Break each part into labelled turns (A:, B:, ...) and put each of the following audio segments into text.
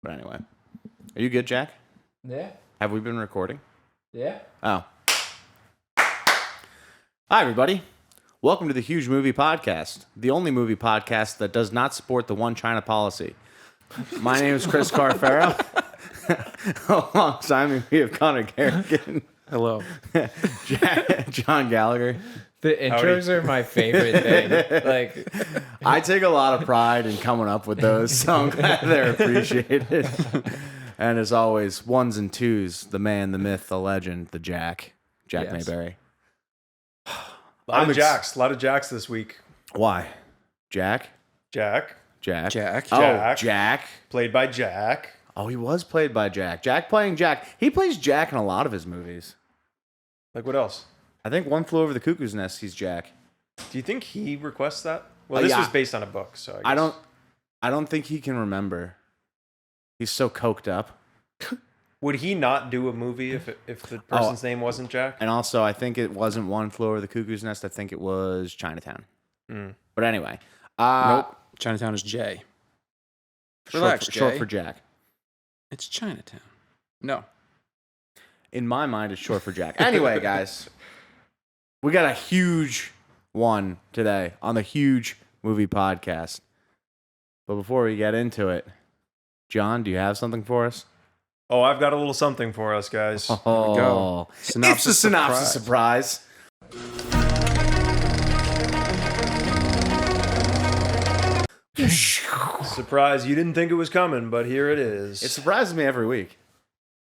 A: But anyway, are you good, Jack?
B: Yeah.
A: Have we been recording?
B: Yeah.
A: Oh. Hi, everybody. Welcome to the Huge Movie Podcast, the only movie podcast that does not support the one China policy. My name is Chris Carfaro. Alongside me, we have Connor Garrigan.
C: Hello.
A: John Gallagher.
B: The intros are my favorite thing. Like,
A: I take a lot of pride in coming up with those, so I'm glad they're appreciated. And as always, ones and twos, the man, the myth, the legend, the Jack
B: Yes.
A: Mayberry.
C: A lot of Jacks this week.
A: Why? Jack?
C: Jack.
A: Oh, Jack.
C: Played by Jack.
A: Oh, he was played by Jack. Jack playing Jack. He plays Jack in a lot of his movies.
C: Like what else?
A: I think One Flew Over the Cuckoo's Nest, he's Jack.
C: Do you think he requests that? Well, this was based on a book, so I guess.
A: I don't think he can remember. He's so coked up.
C: Would he not do a movie if the person's name wasn't Jack?
A: And also, I think it wasn't One Flew Over the Cuckoo's Nest. I think it was Chinatown. But anyway.
D: Nope. Chinatown is J. Relax,
A: short
D: Jay.
A: for Jack.
D: It's Chinatown. No.
A: In my mind, it's short for Jack. Anyway, guys. We got a huge one today on the Huge Movie Podcast. But before we get into it, John, do you have something for us?
C: Oh, I've got a little something for us, guys.
A: Oh,
D: go.
A: It's the synopsis surprise.
C: Surprise, you didn't think it was coming, but here it is.
A: It surprises me every week.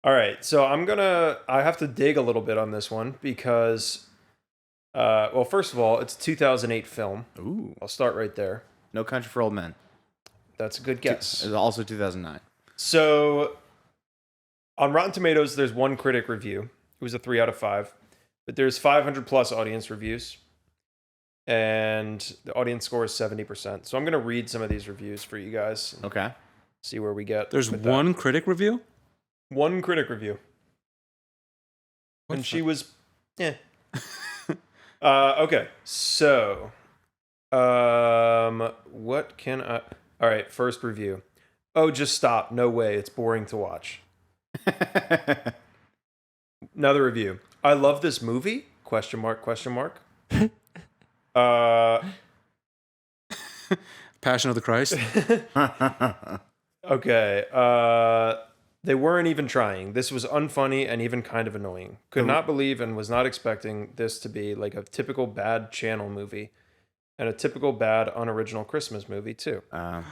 C: All right, so I have to dig a little bit on this one because, well, first of all, it's a 2008 film.
A: Ooh.
C: I'll start right there.
A: No Country for Old Men.
C: That's a good guess.
A: It's also 2009.
C: So, on Rotten Tomatoes, there's one critic review. It was a 3 out of 5. But there's 500 plus audience reviews. And the audience score is 70%. So I'm going to read some of these reviews for you guys.
A: Okay.
C: See where we get.
D: There's
C: with
D: one critic review?
C: One critic review. And she was, okay, so, what can I, all right, first review. Oh, just stop. No way. It's boring to watch. Another review. I love this movie? Question mark, question mark.
D: Passion of the Christ?
C: Okay, they weren't even trying. This was unfunny and even kind of annoying. Could not believe and was not expecting this to be like a typical bad channel movie and a typical bad unoriginal Christmas movie too.
A: I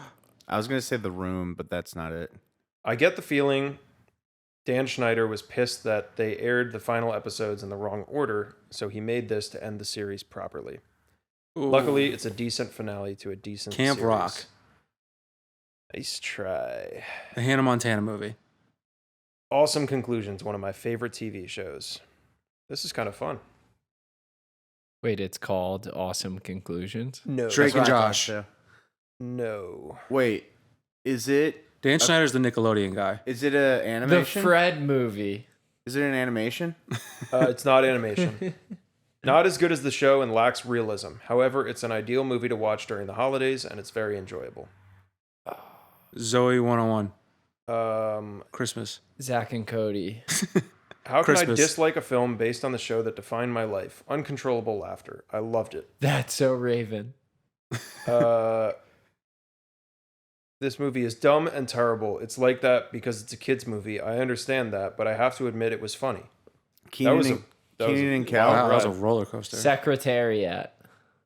A: was going to say The Room, but that's not it.
C: I get the feeling Dan Schneider was pissed that they aired the final episodes in the wrong order, so he made this to end the series properly.
D: Ooh.
C: Luckily, it's a decent finale to a decent
D: Camp
C: series.
D: Rock.
C: Nice try.
D: The Hannah Montana movie.
C: Awesome conclusions, one of my favorite TV shows. This is kind of fun.
B: wait, it's called Awesome Conclusions?
C: No.
D: Drake and
A: That's what I
D: Josh.
A: thought, too.
C: No.
A: Wait, is it
D: Dan Schneider's the Nickelodeon guy.
A: an
B: The
A: animation?
B: Fred movie.
A: Is it an animation?
C: It's not animation. Not as good as the show and lacks realism. However, it's an ideal movie to watch during the holidays, and it's very enjoyable.
D: Zoe 101.
C: Christmas.
B: Zach and Cody.
C: How can I
D: Christmas.
C: dislike a film based on the show that defined my life? Uncontrollable laughter. I loved it.
B: That's so Raven.
C: This movie is dumb and terrible. It's like that because it's a kid's movie. I understand that, but I have to admit it was funny.
A: Keenan and Kel.
D: Wow, that was a
C: ride.
D: roller coaster.
B: Secretariat.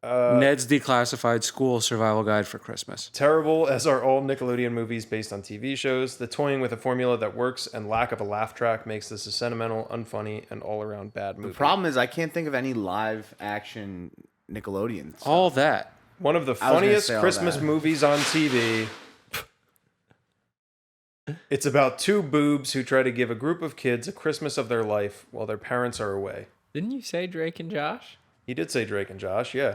D: Ned's Declassified School Survival Guide for Christmas.
C: Terrible as are all Nickelodeon movies based on TV shows. The toying with a formula that works and lack of a laugh track makes this a sentimental, unfunny, and all-around bad movie.
A: The problem is I can't think of any live action Nickelodeon stuff.
D: All that.
C: One of the
A: I was gonna
C: funniest
A: say all
C: Christmas
A: that.
C: movies on TV. It's about two boobs who try to give a group of kids a Christmas of their life while their parents are away.
B: Didn't you say Drake and Josh?
C: He did say Drake and Josh, yeah.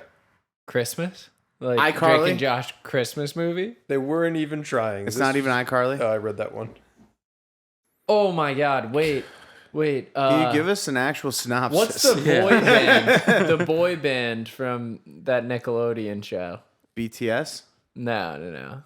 B: Christmas? Like
A: iCarly?
B: Drake and Josh Christmas movie?
C: They weren't even trying.
A: It's not even iCarly?
C: Oh, I read that one.
B: Oh my god, wait.
A: Can you give us an actual synopsis?
B: What's the boy band? The boy band from that Nickelodeon show.
A: BTS?
B: No.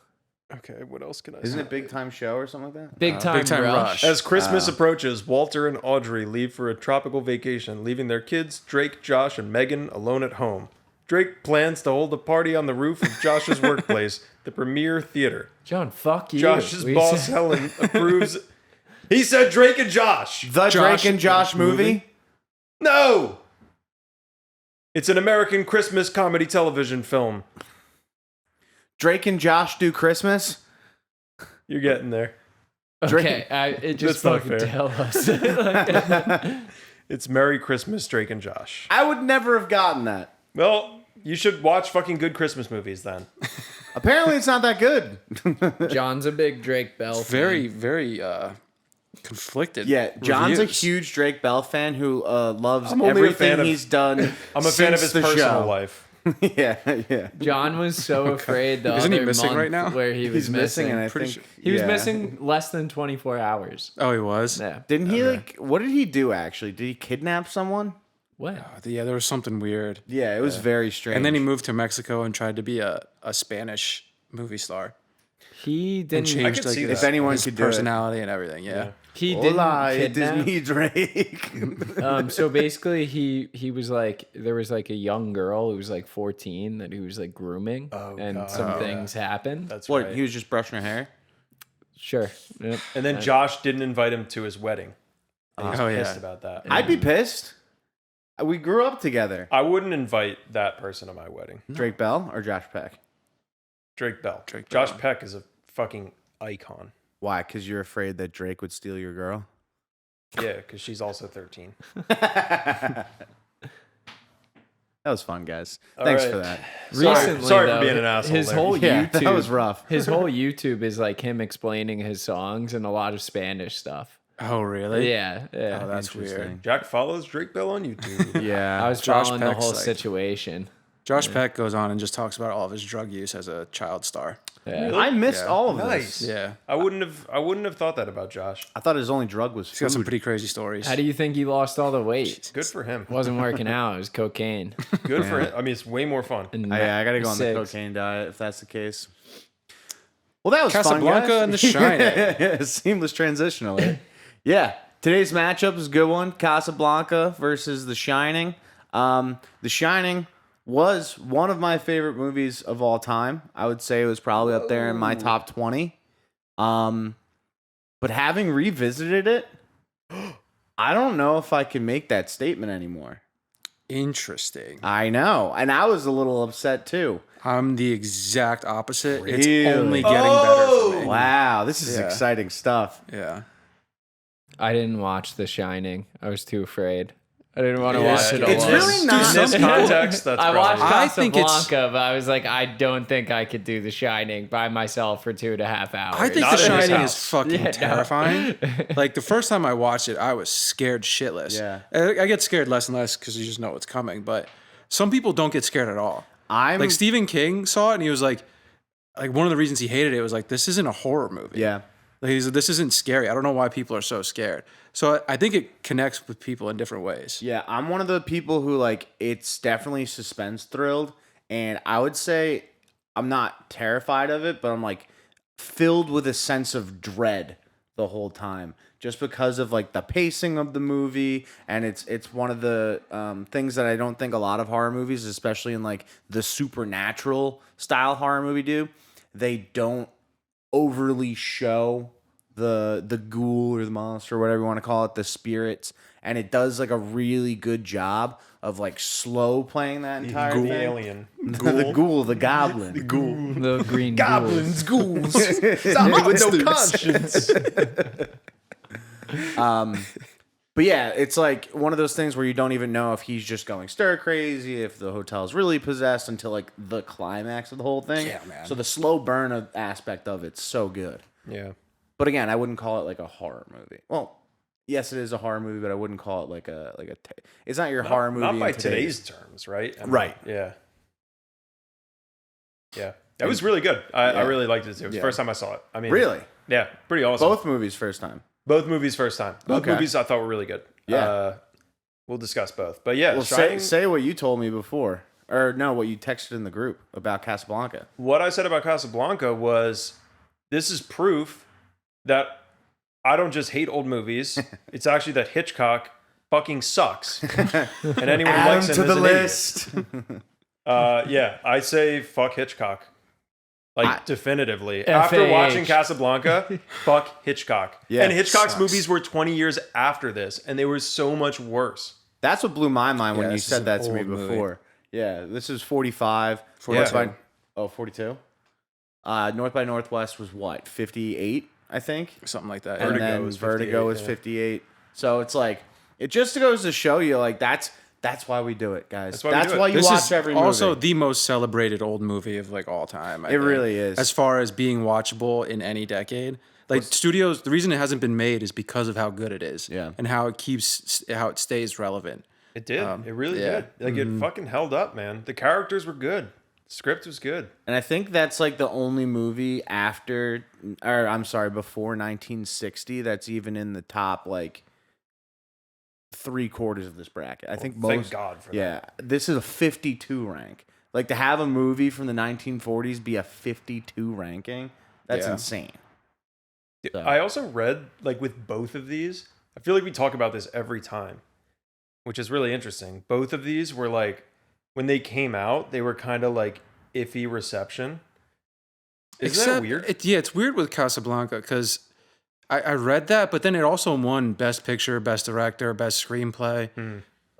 C: Okay, what else can I
A: Isn't
C: say?
A: it Big Time Show or something like that?
B: Big Time Rush.
C: As Christmas approaches, Walter and Audrey leave for a tropical vacation, leaving their kids, Drake, Josh, and Megan, alone at home. Drake plans to hold a party on the roof of Josh's workplace, the Premier Theater.
B: John, fuck you.
C: Josh's
B: We
C: boss,
B: said-
C: Helen, approves. He said Drake and Josh.
A: The Drake and Josh movie?
C: No! It's an American Christmas comedy television film.
A: Drake and Josh do Christmas?
C: You're getting there.
B: Okay, it just
C: That's not
B: fucking
C: fair.
B: tell us.
C: It's Merry Christmas, Drake and Josh.
A: I would never have gotten that.
C: Well, you should watch fucking good Christmas movies then.
A: Apparently, it's not that good.
B: John's a big Drake Bell fan.
D: Very, very conflicted.
A: Yeah, John's a
D: reviews.
A: huge Drake Bell fan who loves
C: I'm only a fan
A: everything
C: of-
A: he's done.
C: I'm a fan of
A: since
C: his
A: the
C: personal
A: show.
C: life.
A: Yeah.
B: John was so afraid the
D: Isn't he
B: other
D: missing
B: month
D: right now?
B: where he was
A: He's missing, and I
D: Pretty
A: think
D: sure.
B: He was
A: yeah.
B: missing less than 24 hours.
D: Oh, he was.
B: Yeah.
A: Didn't he what did he do actually? Did he kidnap someone?
B: What?
D: Yeah, there was something weird.
A: Yeah, it was very strange.
D: And then he moved to Mexico and tried to be a Spanish movie star
B: He
D: and
B: didn't.
D: changed
C: could see
D: like
C: that.
D: his,
A: If anyone
D: his
A: could do it.
D: personality and everything. Yeah.
B: He didn't
A: Hola, it is
B: kidnap.
A: me, Drake.
B: So basically, he was like, there was like a young girl who was like 14 that he was like grooming, and
C: God.
B: some things happened.
C: That's
A: What?
C: right.
A: He was just brushing her hair?
B: Sure. Yep.
C: And then Josh didn't invite him to his wedding. And he was
D: Oh,
C: pissed
D: yeah.
C: about that.
A: I'd be pissed. We grew up together.
C: I wouldn't invite that person to my wedding.
A: Drake Bell or Josh Peck?
C: Drake Bell.
D: Drake
C: Josh
D: Bell.
C: Peck is a fucking icon.
A: Why? Because you're afraid that Drake would steal your girl?
C: Yeah, because she's also 13.
A: That was fun, guys.
C: All
A: Thanks
C: right.
A: for that.
B: Recently,
C: sorry
B: though,
C: for being an asshole
B: His
C: there.
B: whole
A: Yeah,
B: YouTube,
A: that was rough.
B: His whole YouTube is like him explaining his songs and a lot of Spanish stuff.
D: Oh, really?
B: Yeah, yeah.
D: Oh, that's
A: Interesting.
D: weird.
C: Jack follows Drake Bell on YouTube.
A: Yeah.
B: I was
D: Josh
B: following the
D: Peck's
B: whole
D: like-
B: situation.
D: Josh Peck goes on and just talks about all of his drug use as a child star.
B: Yeah.
A: I missed
D: Yeah.
A: all of
C: Nice.
A: this.
D: Yeah.
C: I wouldn't have thought that about Josh.
A: I thought his only drug was
D: He's got some
A: food.
D: pretty crazy stories.
B: How do you think he lost all the weight?
C: Good for him.
B: Wasn't working out. It was cocaine.
C: Good for him. I mean, it's way more fun.
B: And
A: Yeah, I gotta go on the
B: Six.
A: cocaine diet if that's the case. Well, that was
D: Casablanca
A: fun, guys.
D: and The Shining.
A: Seamless transitional. Yeah, today's matchup is a good one. Casablanca versus The Shining. The Shining was one of my favorite movies of all time. I would say it was probably up there in my top 20. But having revisited it, I don't know if I can make that statement anymore.
D: Interesting.
A: I know, and I was a little upset too.
D: I'm the exact opposite.
A: Really?
D: It's only getting better for me.
A: Wow, this is
D: Yeah.
A: exciting stuff.
D: Yeah.
B: I didn't watch The Shining. I was too afraid. I didn't want to
C: Yeah,
B: watch it
A: it's
B: alone.
A: really not-
C: In this
A: Some people-
C: context, that's
B: I watched
C: probably...
D: I think it's-
B: Casablanca, but I was like, I don't think I could do The Shining by myself for 2.5 hours.
D: I think
C: Not
D: The
C: in his
D: Shining
C: house.
D: is fucking
B: Yeah, no.
D: terrifying. Like the first time I watched it, I was scared shitless.
A: Yeah.
D: I get scared less and less because you just know what's coming. But some people don't get scared at all.
A: I'm
D: Like Stephen King saw it and he was like one of the reasons he hated it was like, this isn't a horror movie.
A: yeah.
D: Like he's like, this isn't scary. I don't know why people are so scared. So I think it connects with people in different ways.
A: Yeah, I'm one of the people who like it's definitely suspense thrilled, and I would say I'm not terrified of it, but I'm like filled with a sense of dread the whole time, just because of like the pacing of the movie, and it's one of the things that I don't think a lot of horror movies, especially in like the supernatural style horror movie, do. They don't overly show the ghoul or the monster or whatever you want to call it, the spirits, and it does like a really good job of like slow playing that entire
C: The
A: thing.
C: alien.
A: The ghoul, the goblin, the ghoul,
B: The green
C: Goblins, ghouls.
A: somebody with no conscience. But yeah, it's like one of those things where you don't even know if he's just going stir crazy, if the hotel's really possessed until like the climax of the whole thing.
D: Yeah, man.
A: So the slow burn aspect of it's so good.
C: Yeah.
A: But again, I wouldn't call it like a horror movie. Well, yes, it is a horror movie, but I wouldn't call it like it's not your horror movie.
C: Not by
A: in
C: today's terms, right? I mean,
A: Right.
C: Yeah. Yeah. That was really good. I
A: Yeah.
C: really liked it too. It was the
A: Yeah.
C: first time I saw it. I mean,
A: Really,
C: Yeah. Pretty awesome.
A: both movies first time.
C: Both movies first time. Both
A: Okay.
C: movies I thought were really good.
A: Yeah.
C: We'll discuss both. But yeah,
A: Well,
C: Shining,
A: say what you told me before, or no, what you texted in the group about Casablanca.
C: what I said about Casablanca was this is proof that I don't just hate old movies. It's actually that Hitchcock fucking sucks. And anyone who likes him
A: to
C: is
A: the
C: an
A: list.
C: Yeah, I say fuck Hitchcock. Like, definitively.
B: FAH.
C: After watching Casablanca, fuck Hitchcock.
A: Yeah,
C: and Hitchcock's
D: sucks.
C: movies were 20 years after this, and they were so much worse.
A: That's what blew my mind when
D: Yeah,
A: you
D: this is
A: said
D: an
A: that to me
D: old movie.
A: before. Yeah, this is 45.
D: 42.
A: North by, 42? North by Northwest was what, 58, I think?
D: Something like that.
A: And
C: Vertigo
A: then
C: was
A: Vertigo
C: 58,
A: was
C: yeah.
A: 58. So it's like, it just goes to show you, like, that's why we do it, guys.
C: That's why we do it.
A: you
D: This
A: watch
D: is
A: every movie.
D: also the most celebrated old movie of like all time. I think,
A: really is.
D: As far as being watchable in any decade, like studios, the reason it hasn't been made is because of how good it is.
A: Yeah.
D: And how it stays relevant.
C: It did. It really
D: yeah.
C: did. Like, it fucking held up, man. The characters were good. The script was good.
A: And I think that's like the only movie before 1960 that's even in the top, like, 3/4 of this bracket. I think most.
C: Thank God for that.
A: Yeah, this is a 52 rank. Like, to have a movie from the 1940s be a 52 ranking, that's
D: Yeah.
A: insane. So-
C: I also read, like, with both of these, I feel like we talk about this every time, which is really interesting. Both of these were like, when they came out, they were kind of like iffy reception. Isn't that weird?
D: It's weird with Casablanca because I read that, but then it also won Best Picture, Best Director, Best Screenplay,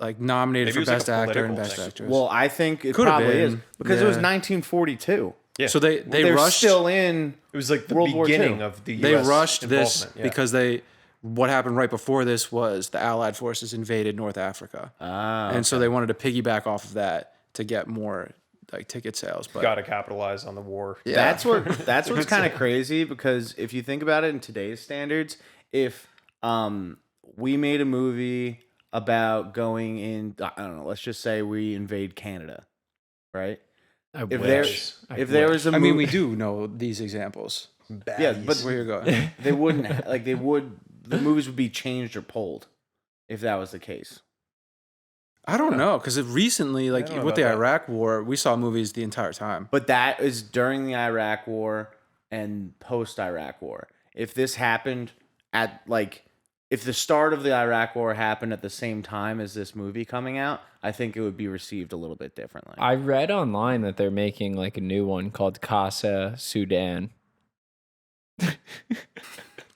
D: like nominated
C: Maybe it
D: for
C: was
D: Best
C: like a
D: Actor and
C: political
D: Best
C: thing.
D: Actress.
A: Well, I think it
D: Could've
A: probably
D: been.
A: is because it was
D: Yeah.
A: 1942.
C: Yeah.
D: So they
A: They're
D: rushed.
A: still in.
C: It was like the
A: World War
C: beginning
A: II.
C: of the
D: They
C: US
D: rushed this
C: involvement, yeah.
D: because what happened right before this was the Allied forces invaded North Africa, and so they wanted to piggyback off of that to get more like ticket sales. But
C: got to capitalize on the war.
D: yeah.
A: That's what's kind of crazy because if you think about it in today's standards, if we made a movie about going in, I don't know, let's just say we invade Canada, right? If there was a movie,
D: I mean, we do know these examples.
A: yeah, but
D: Where you're going?
A: they wouldn't like the movies would be changed or pulled if that was the case.
D: I don't know because recently, like
C: don't know
D: with the
C: about that.
D: Iraq War, we saw movies the entire time.
A: But that is during the Iraq War and post Iraq War. If this happened at if the start of the Iraq War happened at the same time as this movie coming out, I think it would be received a little bit differently.
B: I read online that they're making like a new one called Casa Sudan.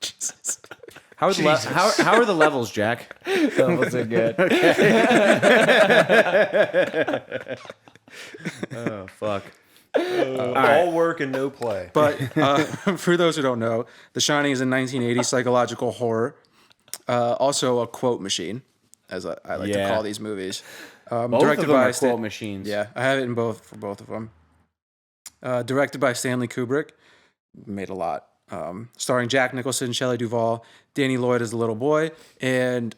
D: Jesus.
A: How are the levels, Jack?
B: Levels are good.
A: Oh fuck.
C: All work and no play.
D: But for those who don't know, The Shining is a 1980 psychological horror. Also a quote machine, as I like to
A: Yeah.
D: call these movies.
A: Both
D: Directed
A: of them
D: by
A: are quote machines.
D: Yeah, I have it in for both of them. Directed by Stanley Kubrick, made a lot. Starring Jack Nicholson, Shelley Duvall, Danny Lloyd as the little boy, and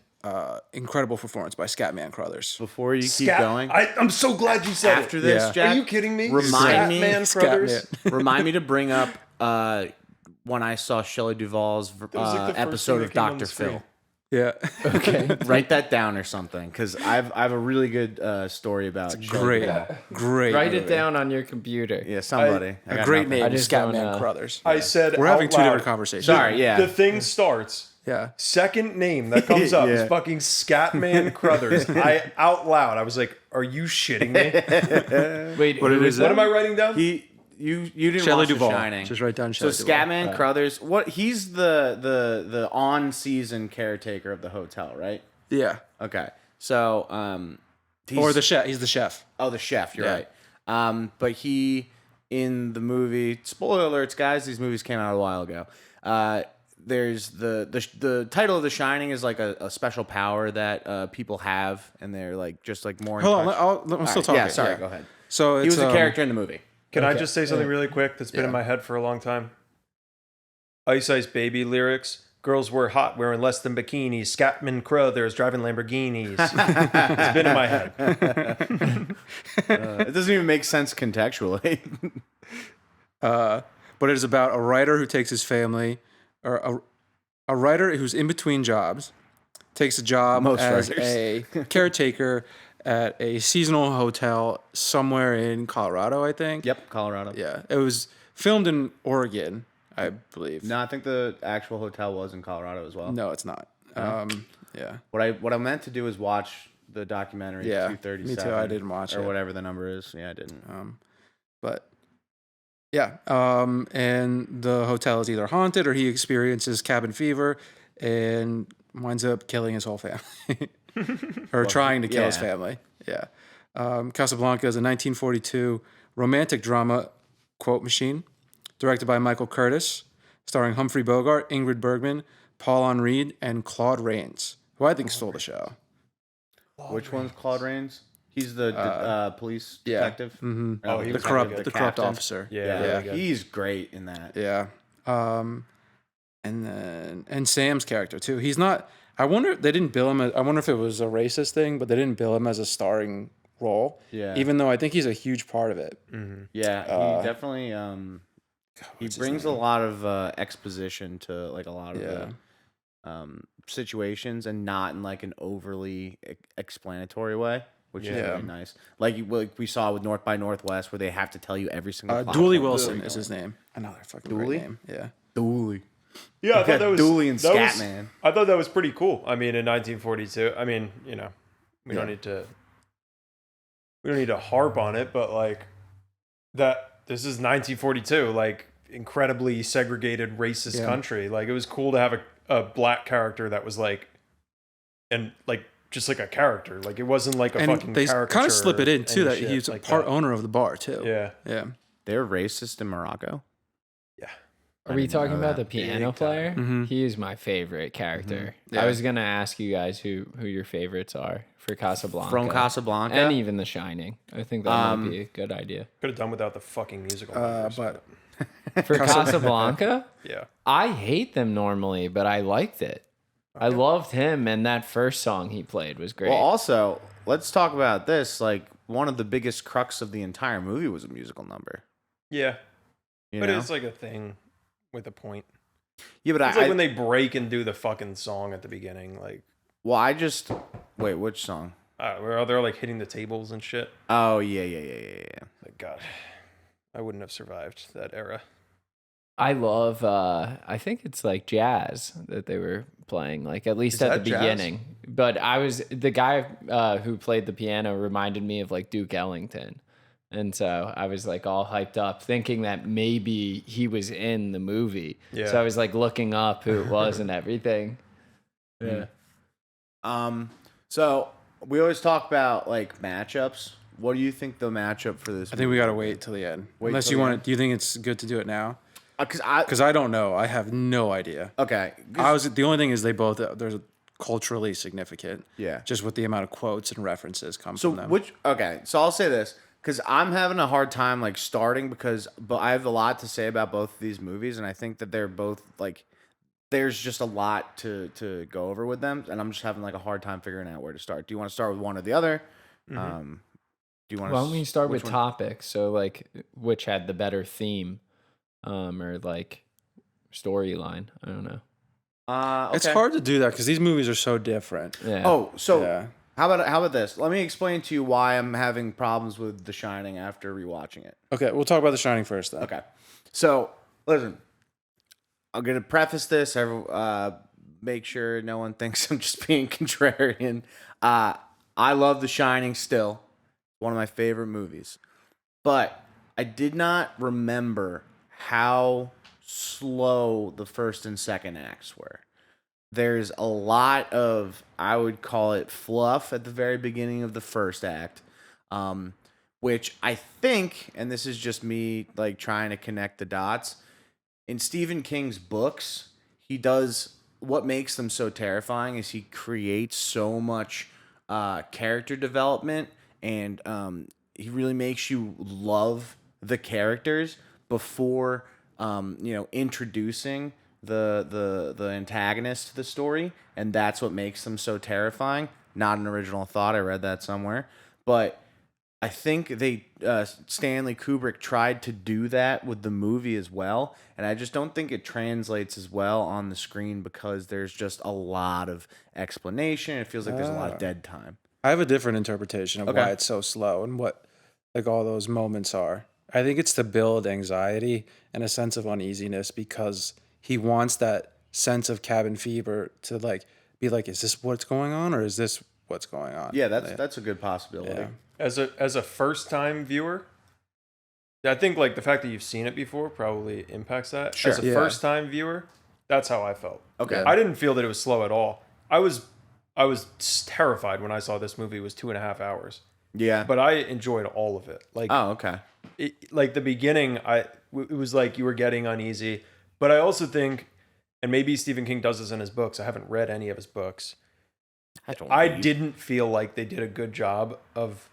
D: incredible performance by Scatman Crothers.
A: Before you keep going,
C: I'm so glad you said
A: after
C: it.
A: this,
D: Yeah.
A: Jack,
C: Are you kidding me?
A: Remind me-
C: Scatman Crothers.
A: remind me to bring up when I saw Shelley Duvall's
C: was like the first
A: episode
C: thing
A: of
C: that came on
A: Dr.
C: the screen.
A: Phil.
D: Yeah,
B: Okay.
A: Write that down or something, because I have a really good story about Shelley
D: great,
A: Duvall.
D: great.
B: Write it
D: movie.
B: down on your computer.
A: Yeah, somebody. I
D: A
A: got
D: great
A: nothing.
D: name,
B: I just don't
D: Scatman
B: know.
D: Crothers.
C: I said
D: We're having
C: out
D: two
C: loud,
D: different conversations.
A: Sorry, yeah.
C: The thing starts.
D: Yeah.
C: Second name that comes up
A: Yeah.
C: is fucking Scatman Crothers. I out loud, I was like, "Are you shitting me?
B: Wait,
D: What
B: who
D: it
B: is
D: is
C: What
B: that?
C: am I writing down?"
A: You didn't
D: Shelley
A: watch The
D: Duvall.
A: Shining.
D: Just write down
A: So
D: Shelley Duvall.
A: Scatman Crothers, what he's the on season caretaker of the hotel, right?
D: Yeah.
A: Okay. So
D: Or the chef. He's the chef.
A: Oh, the chef. You're
D: Yeah.
A: right. But he in the movie. Spoiler alerts, guys. These movies came out a while ago. There's the title of The Shining is like a special power that people have, and they're like just like more. in
D: Hold
A: touch.
D: on. I'm still talking.
A: Yeah, sorry. Go ahead.
D: So
A: He
D: it's,
A: was a character in the movie.
C: Can I just say something really quick that's been in my head for a long time? Ice Ice Baby lyrics. Girls were hot, wearing less than bikinis. Scatman Crothers driving Lamborghinis. It's been in my head.
A: It doesn't even make sense contextually.
D: But it is about a writer who takes his family, or a writer who's in between jobs, takes a job
A: Most
D: as
A: writers.
D: a caretaker at a seasonal hotel somewhere in Colorado, I think.
A: Yep, Colorado.
D: Yeah, it was filmed in Oregon, I believe.
A: No, I think the actual hotel was in Colorado as well.
D: No, it's not. Yeah.
A: What I meant to do is watch the documentary
D: Yeah,
A: 237.
D: me too. I didn't watch
A: or
D: it.
A: whatever the number is. Yeah, I didn't.
D: But yeah, and the hotel is either haunted or he experiences cabin fever and winds up killing his whole family or trying to kill his
A: yeah.
D: family. Yeah. Casablanca is a 1942 romantic drama quote machine directed by Michael Curtis, starring Humphrey Bogart, Ingrid Bergman, Paul Reed, and Claude Rains, who I think stole the show.
A: Which one's Claude Rains? He's the police
D: yeah.
A: detective.
D: Mm-hmm.
C: Oh, he
D: The
C: was
D: corrupt,
C: really good.
D: the corrupt
A: captain.
D: officer.
C: Yeah, really good.
A: He's great in that.
D: Yeah. And Sam's character too. He's not. I wonder. They didn't bill him. I wonder if it was a racist thing, but they didn't bill him as a starring role.
A: Yeah.
D: Even though I think he's a huge part of it.
A: Yeah, he definitely he brings a lot of exposition to like a lot of the situations, and not in like an overly explanatory way, which is really nice. Like we saw with North by Northwest, where they have to tell you every single. plot
D: Dooley
A: point.
D: Wilson is his name. Another fucking
A: Dooley?
D: great name. Yeah.
A: Dooley.
C: Yeah, I thought that was
A: Dooley and
C: that was-
A: Scatman.
C: I thought that was pretty cool. I mean, in 1942. I mean, you know, we don't need to harp on it, but like that. This is 1942. Like incredibly segregated, racist country. Like it was cool to have a black character that was like, and like just like a character. Like it wasn't like a fucking
D: they
C: caricature.
D: kind of slip it in too
C: and
D: that
C: shit
D: he's a
C: like
D: part
C: that.
D: owner of the bar too.
C: Yeah.
D: Yeah.
A: They're racist in Morocco.
C: Yeah.
B: Are we talking about the
C: Big
B: piano
C: time.
B: player?
D: Mhm.
B: He is my favorite character.
D: Yeah.
B: I was gonna ask you guys who your favorites are for Casablanca.
A: From Casablanca.
B: And even The Shining. I think that might be a good idea.
C: Could have done without the fucking musical numbers.
D: But
B: For Casablanca,
C: yeah.
B: I hate them normally, but I liked it. I loved him, and that first song he played was great.
A: Well, also, let's talk about this. Like, one of the biggest crux of the entire movie was a musical number.
C: Yeah.
A: You
C: But
A: know?
C: it's like a thing with a point.
A: Yeah, but
C: It's like when they break and do the fucking song at the beginning. Like,
A: wait, which song?
C: where they're like hitting the tables and shit.
A: Oh, yeah.
C: Like, God, I wouldn't have survived that era.
B: I love, I think it's like jazz that they were playing, like at least
C: Is
B: at
C: that
B: the
C: jazz?
B: beginning. But the guy who played the piano reminded me of like Duke Ellington. And so I was like all hyped up thinking that maybe he was in the movie.
C: Yeah.
B: So I was like looking up who it was and everything.
A: Yeah. So we always talk about like matchups. What do you think the matchup for this?
D: I think we gotta wait till the end.
A: Wait
D: Unless
A: till
D: you
A: the
D: want
A: end.
D: it. Do you think it's good to do it now?
A: Because
D: I don't know. I have no idea.
A: okay.
D: The only thing is they both they're culturally significant.
A: Yeah.
D: Just with the amount of quotes and references come
A: So
D: from them.
A: So I'll say this because I'm having a hard time like starting but I have a lot to say about both of these movies, and I think that they're both like there's just a lot to go over with them, and I'm just having like a hard time figuring out where to start. Do you want to start with one or the other? Do you want?
B: Why don't we start
A: which
B: with
A: one?
B: topics? So like which had the better theme or like storyline? I don't know.
A: Okay.
D: It's hard to do that because these movies are so different.
B: Yeah.
A: Oh, so
D: Yeah.
A: how about this? Let me explain to you why I'm having problems with The Shining after rewatching it.
D: Okay, we'll talk about The Shining first then.
A: Okay. So, listen, I'm going to preface this, make sure no one thinks I'm just being contrarian. I love The Shining still. One of my favorite movies. But I did not remember how slow the first and second acts were. There's a lot of, I would call it fluff at the very beginning of the first act, which I think, and this is just me like trying to connect the dots, in Stephen King's books, he does, what makes them so terrifying is he creates so much character development, and he really makes you love the characters before introducing the antagonist to the story, and that's what makes them so terrifying. Not an original thought, I read that somewhere, but I think Stanley Kubrick tried to do that with the movie as well, and I just don't think it translates as well on the screen because there's just a lot of explanation. It feels like there's a lot of dead time.
D: I have a different interpretation of
A: Okay.
D: why it's so slow and what like all those moments are. I think it's to build anxiety and a sense of uneasiness because he wants that sense of cabin fever to like be like, is this what's going on or is this what's going on?
A: Yeah, that's a good possibility.
D: Yeah.
C: As a first time viewer, I think like the fact that you've seen it before probably impacts that.
A: Sure.
C: As a
D: Yeah.
C: first time viewer, that's how I felt.
A: Okay.
D: Yeah.
C: I didn't feel that it was slow at all. I was terrified when I saw this movie was 2.5 hours,
A: Yeah.
C: but I enjoyed all of it. Like
A: Oh, okay.
C: like the beginning, it was like you were getting uneasy. But I also think, and maybe Stephen King does this in his books. I haven't read any of his books. I didn't feel like they did a good job of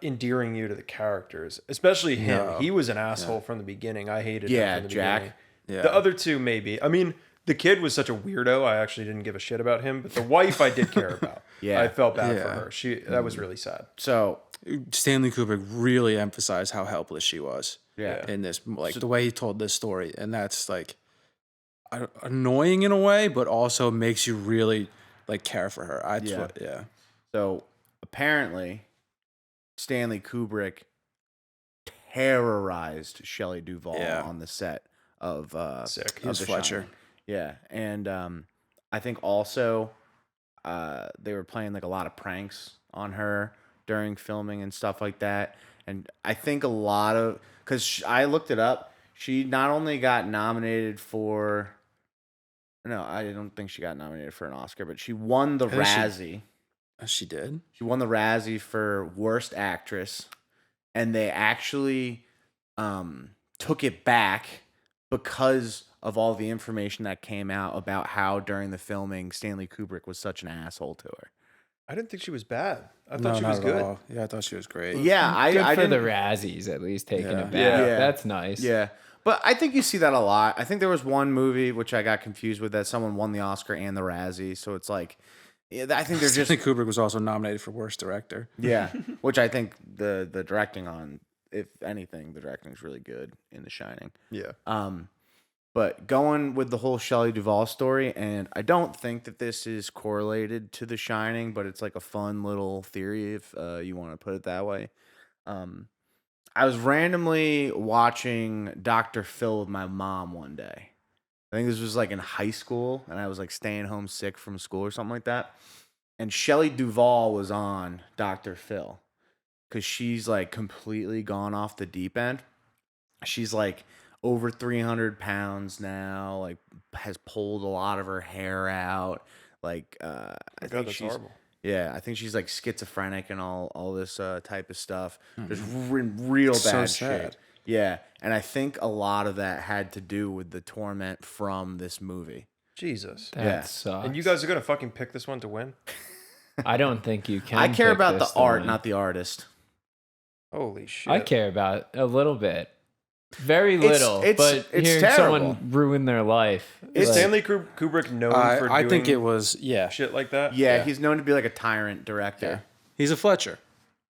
C: endearing you to the characters, especially him.
D: No.
C: He was an asshole from the beginning. I hated him from the
A: Jack.
C: beginning.
D: Yeah.
C: The other two, maybe. I mean, the kid was such a weirdo. I actually didn't give a shit about him. But the wife, I did care about.
A: Yeah.
C: I felt bad for
D: Yeah.
C: her. That was really sad.
A: So
D: Stanley Kubrick really emphasized how helpless she was
A: yeah.
D: in this, like the way he told this story. And that's like annoying in a way, but also makes you really like care for her. Yeah.
A: So apparently, Stanley Kubrick terrorized Shelley Duvall
D: Yeah.
A: on the set of
C: Sick.
D: He was
A: The
D: Fletcher.
A: Shining. Yeah, and I think also they were playing like a lot of pranks on her during filming and stuff like that. And I think a lot of because I looked it up, she not only got nominated for. No, I don't think she got nominated for an Oscar, but she won the
D: I think
A: Razzie.
D: She did.
A: She won the Razzie for Worst Actress, and they actually took it back because of all the information that came out about how during the filming Stanley Kubrick was such an asshole to her.
C: I didn't think she was bad. I
D: No,
C: thought she
D: not
C: was
D: at
C: good.
D: all. Yeah, I thought she was great.
A: Yeah,
B: Good
A: I
B: for
A: didn't.
B: the Razzies, at least taking
D: Yeah.
B: it back.
C: Yeah.
B: That's nice.
A: Yeah, but I think you see that a lot. I think there was one movie which I got confused with that someone won the Oscar and the Razzie, so it's like, yeah, I think they're just
D: Stanley Kubrick was also nominated for worst director.
A: yeah, which I think the directing on, if anything, the directing is really good in The Shining.
C: Yeah.
A: But going with the whole Shelley Duvall story, and I don't think that this is correlated to The Shining, but it's like a fun little theory if you want to put it that way. I was randomly watching Dr. Phil with my mom one day. I think this was like in high school, and I was like staying home sick from school or something like that. And Shelley Duvall was on Dr. Phil because she's like completely gone off the deep end. She's like over 300 pounds now, like has pulled a lot of her hair out. Like, I
C: God,
A: think
C: that's
A: she's,
C: horrible.
A: yeah, I think she's like schizophrenic and all this type of stuff. Just real
D: So
A: bad
D: sad.
A: shit. Yeah, and I think a lot of that had to do with the torment from this movie.
C: Jesus.
B: That
A: Yeah.
B: sucks.
C: And you guys are going to fucking pick this one to win?
B: I don't think you can.
A: I care
B: pick
A: about the
B: this to
A: art,
B: win.
A: not the artist.
C: Holy shit.
B: I care about a little bit. Very little,
A: it's
B: but hearing
A: terrible.
B: someone ruin their life.
C: Is
B: like-
C: Stanley Kubrick known for
D: I
C: doing
D: think it was, yeah.
C: shit like that?
A: Yeah,
D: Yeah.
A: he's known to be like a tyrant director.
D: He's a Fletcher.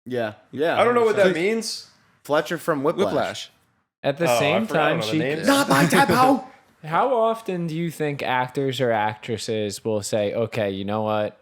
A: Yeah, yeah.
C: I don't know what that
A: 100%.
C: means.
A: Fletcher from Whiplash.
D: Whiplash.
B: At the
C: Oh, I
B: same
C: forgot
B: time,
C: all the
B: she.
C: names.
A: Not my typo.
B: How often do you think actors or actresses will say, "Okay, you know what?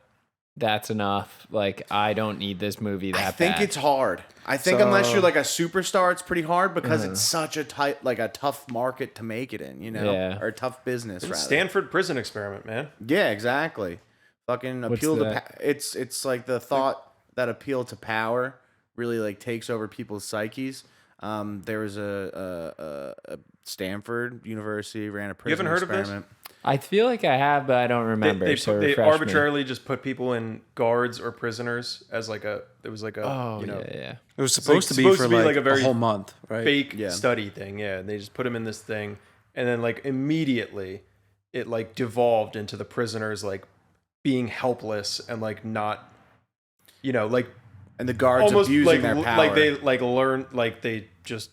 B: That's enough. Like, I don't need this movie that
A: I think
B: bad."
A: it's hard. I think
D: So-
A: unless you're like a superstar, it's pretty hard because it's such a a tough market to make it in, you know,
B: Yeah.
A: or a tough business. Rather.
C: Stanford prison experiment, man.
A: Yeah, exactly. Fucking
B: What's
A: appeal to
B: that?
A: it's like the thought that appeal to power really like takes over people's psyches. There was a Stanford University ran a prison
C: haven't heard of this?
A: experiment.
B: I feel like I have, but I don't remember.
C: They
B: so refresh me.
C: arbitrarily just put people in guards or prisoners as like a, it was like a,
B: Oh
C: you know,
B: yeah.
D: It was
C: like
D: supposed to be
C: supposed
D: for
C: to be
D: like,
C: like a very
D: whole month, right?
C: fake
A: Yeah.
C: study thing. Yeah. And they just put him in this thing. And then like immediately it like devolved into the prisoners like being helpless and like not, you know, like
A: And the guards
C: almost
A: abusing
C: like
A: their power.
C: like they like learned like they just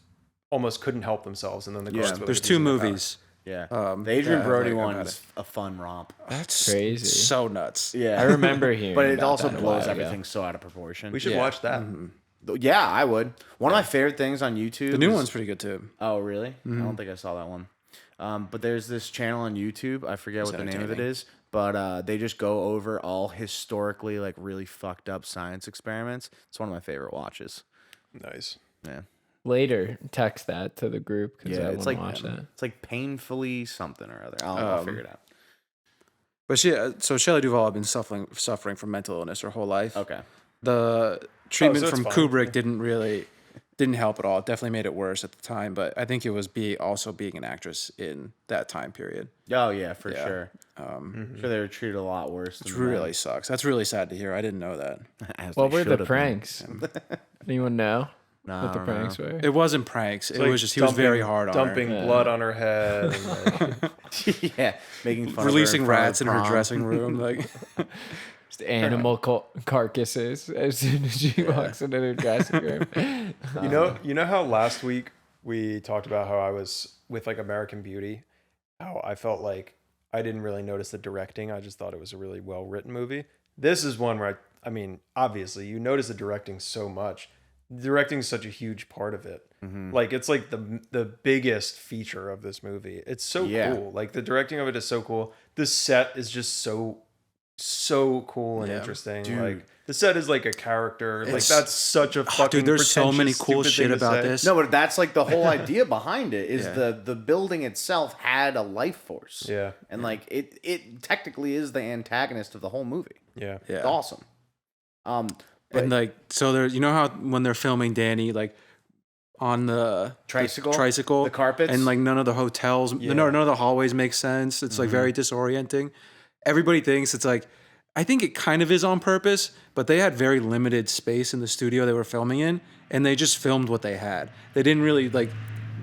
C: almost couldn't help themselves. And then the guards were
D: There's
C: like,
D: two
C: abusing their power.
D: movies.
A: yeah.
D: Um,
A: The Adrian
D: yeah,
A: Brody
D: like,
A: one
D: about
A: is a fun romp.
D: That's
B: Crazy.
D: So nuts.
A: Yeah.
B: I remember hearing.
A: But it
B: about
A: also
B: that a
A: blows
B: while ago.
A: everything so out of proportion.
C: We should
B: Yeah.
C: watch that.
A: Yeah, I would. One of my favorite things on YouTube.
D: The new
A: is-
D: one's pretty good too.
A: Oh, really? I don't think I saw that one. But there's this channel on YouTube. I forget what the name of it
D: entertaining.
A: is, but they just go over all historically like really fucked up science experiments. It's one of my favorite watches.
C: Nice.
A: Yeah.
B: later text that to the group because
A: Yeah,
B: I
A: it's
B: want
A: like
B: to watch that.
A: it's like painfully something or other. I'll figure it out.
D: But so Shelley Duvall had been suffering from mental illness her whole life.
A: Okay.
D: The treatment
C: so it's
D: from
C: fine.
D: Kubrick didn't help at all. It definitely made it worse at the time, but I think it was also being an actress in that time period.
A: Oh yeah, for
D: Yeah.
A: sure. I'm sure they were treated a lot worse.
D: It really sucks. That's really sad to hear. I didn't know that.
A: As
B: What
A: they
B: were the
A: should have been.
B: pranks? Anyone know
A: No,
B: what the
A: I don't
B: pranks were?
D: It wasn't pranks. It
C: Like
D: was just he was very hard on her.
C: dumping blood on her head. And like,
A: Yeah, making fun
D: Releasing
A: of her in front
D: rats
A: of
D: in her
A: prom.
D: dressing room. Like
B: Just animal carcasses as soon as she walks into her dressing room.
C: you know how last week we talked about how I was with like American Beauty, how I felt like I didn't really notice the directing. I just thought it was a really well written movie. This is one where I mean, obviously you notice the directing so much. Directing is such a huge part of it. Like it's like the biggest feature of this movie. It's so cool. Like the directing of it is so cool. The set is just so cool and interesting.
A: dude.
C: Like the set is like a character. Like
D: It's-
C: that's such a fucking
D: dude, there's so many
C: pretentious,
D: cool
C: stupid
D: shit
C: thing to
D: about
C: say.
D: this.
A: No, but that's like the whole idea behind it is
D: Yeah.
A: the building itself had a life force.
C: Yeah.
A: And like it technically is the antagonist of the whole movie.
C: Yeah.
D: yeah.
A: It's awesome.
D: And like so there, you know how when they're filming Danny like on the
A: Tricycle?
D: tricycle,
A: The carpets?
D: and like none of the hotels, none of the hallways make sense. It's like very disorienting. Everybody thinks it's like, I think it kind of is on purpose, but they had very limited space in the studio they were filming in, and they just filmed what they had. They didn't really like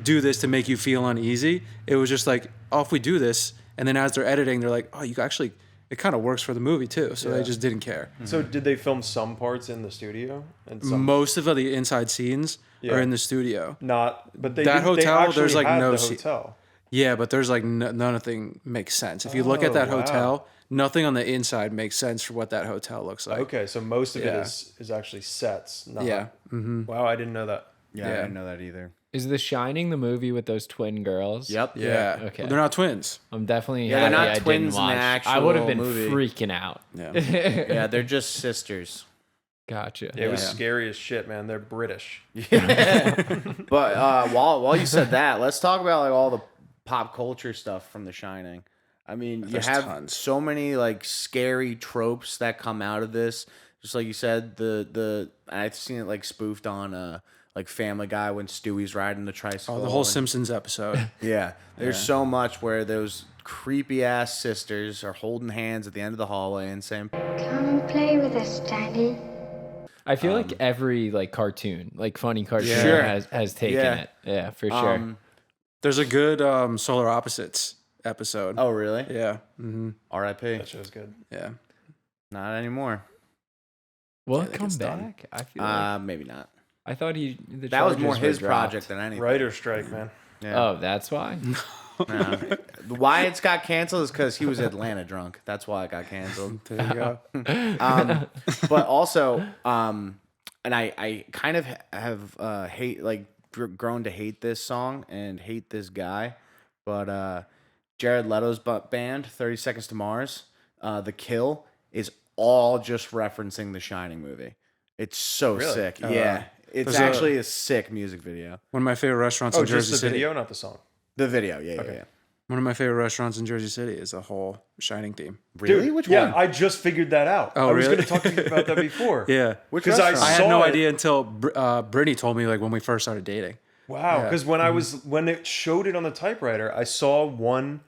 D: do this to make you feel uneasy. It was just like, oh, if we do this, and then as they're editing, they're like, oh, you actually, it kind of works for the movie too. So they just didn't care.
C: So did they film some parts in the studio and some
D: Most of the inside scenes
C: Yeah.
D: are in the studio.
C: not? But they
D: That
C: did- they
D: hotel,
C: actually
D: there's, like,
C: had
D: no
C: the
D: se-
C: hotel.
D: Yeah, but there's like nothing makes sense. If you look at
C: Oh,
D: that
C: wow.
D: hotel, nothing on the inside makes sense for what that hotel looks like.
C: Okay, so most of it
D: Yeah.
C: is actually sets. Not,
D: Yeah.
C: Wow, I didn't know that.
A: Yeah, I
D: Yeah.
A: didn't know that either.
B: Is The Shining the movie with those twin girls?
A: Yep.
D: Yeah.
B: Okay.
D: They're not twins.
B: I'm definitely
A: Yeah, they're
B: happy
A: not
B: I
A: twins
B: didn't
A: in the
B: watch. I would have been
A: actual movie.
B: freaking out.
D: Yeah.
A: Yeah, they're just sisters.
B: Gotcha.
C: It was
D: Yeah.
C: scary as shit, man. They're British.
A: But while you said that, let's talk about like all the pop culture stuff from The Shining. I mean, you
D: There's
A: have
D: tons.
A: so many like scary tropes that come out of this. Just like you said, the I've seen it like spoofed on like Family Guy when Stewie's riding the tricycle.
D: Oh, the whole
A: and-
D: Simpsons episode.
A: Yeah, there's so much where those creepy ass sisters are holding hands at the end of the hallway and saying,
E: Come and play with us, Daddy.
B: I feel like every like cartoon, like funny cartoon,
A: Sure.
B: has taken
A: Yeah.
B: it. Yeah, for sure.
D: There's a good Solar Opposites episode.
A: "Oh, really?
D: Yeah. Mm-hmm.
A: R.I.P.
C: That show's good.
D: Yeah.
A: Not anymore.
B: Will
D: I
B: it
D: think
B: come
D: it's done.
B: back? I feel like
A: Maybe not.
B: I thought the
A: That was
B: charges
A: more
B: were
A: his
B: dropped.
A: project than anything.
C: Writer strike, man.
A: Yeah.
B: Oh, that's why.
A: No. Why it's got canceled is because he was Atlanta drunk. That's why it got canceled.
D: There you go.
A: But also, and I kind of have hate like grown to hate this song and hate this guy, but Jared Leto's band 30 Seconds to Mars, The Kill is all just referencing the Shining movie. It's so
C: Really?
A: sick. Yeah, it's
D: there's a-
A: actually a sick music video.
D: One of my favorite restaurants
C: Oh,
D: in
C: just
D: Jersey
C: the
D: City.
C: video, not the song.
A: The video, yeah, yeah.
D: One of my favorite restaurants in Jersey City is a whole Shining theme.
A: Really?
C: Dude,
A: Which
C: yeah,
A: one?
C: I just figured that out.
D: Oh,
C: I was
D: really?
C: going to talk to you about that before.
D: Yeah.
A: Which
C: Because I
A: restaurant?
D: I had
C: saw
D: no
C: it.
D: idea until Brittany told me like when we first started dating.
C: Wow, because when it showed it on the typewriter, I saw one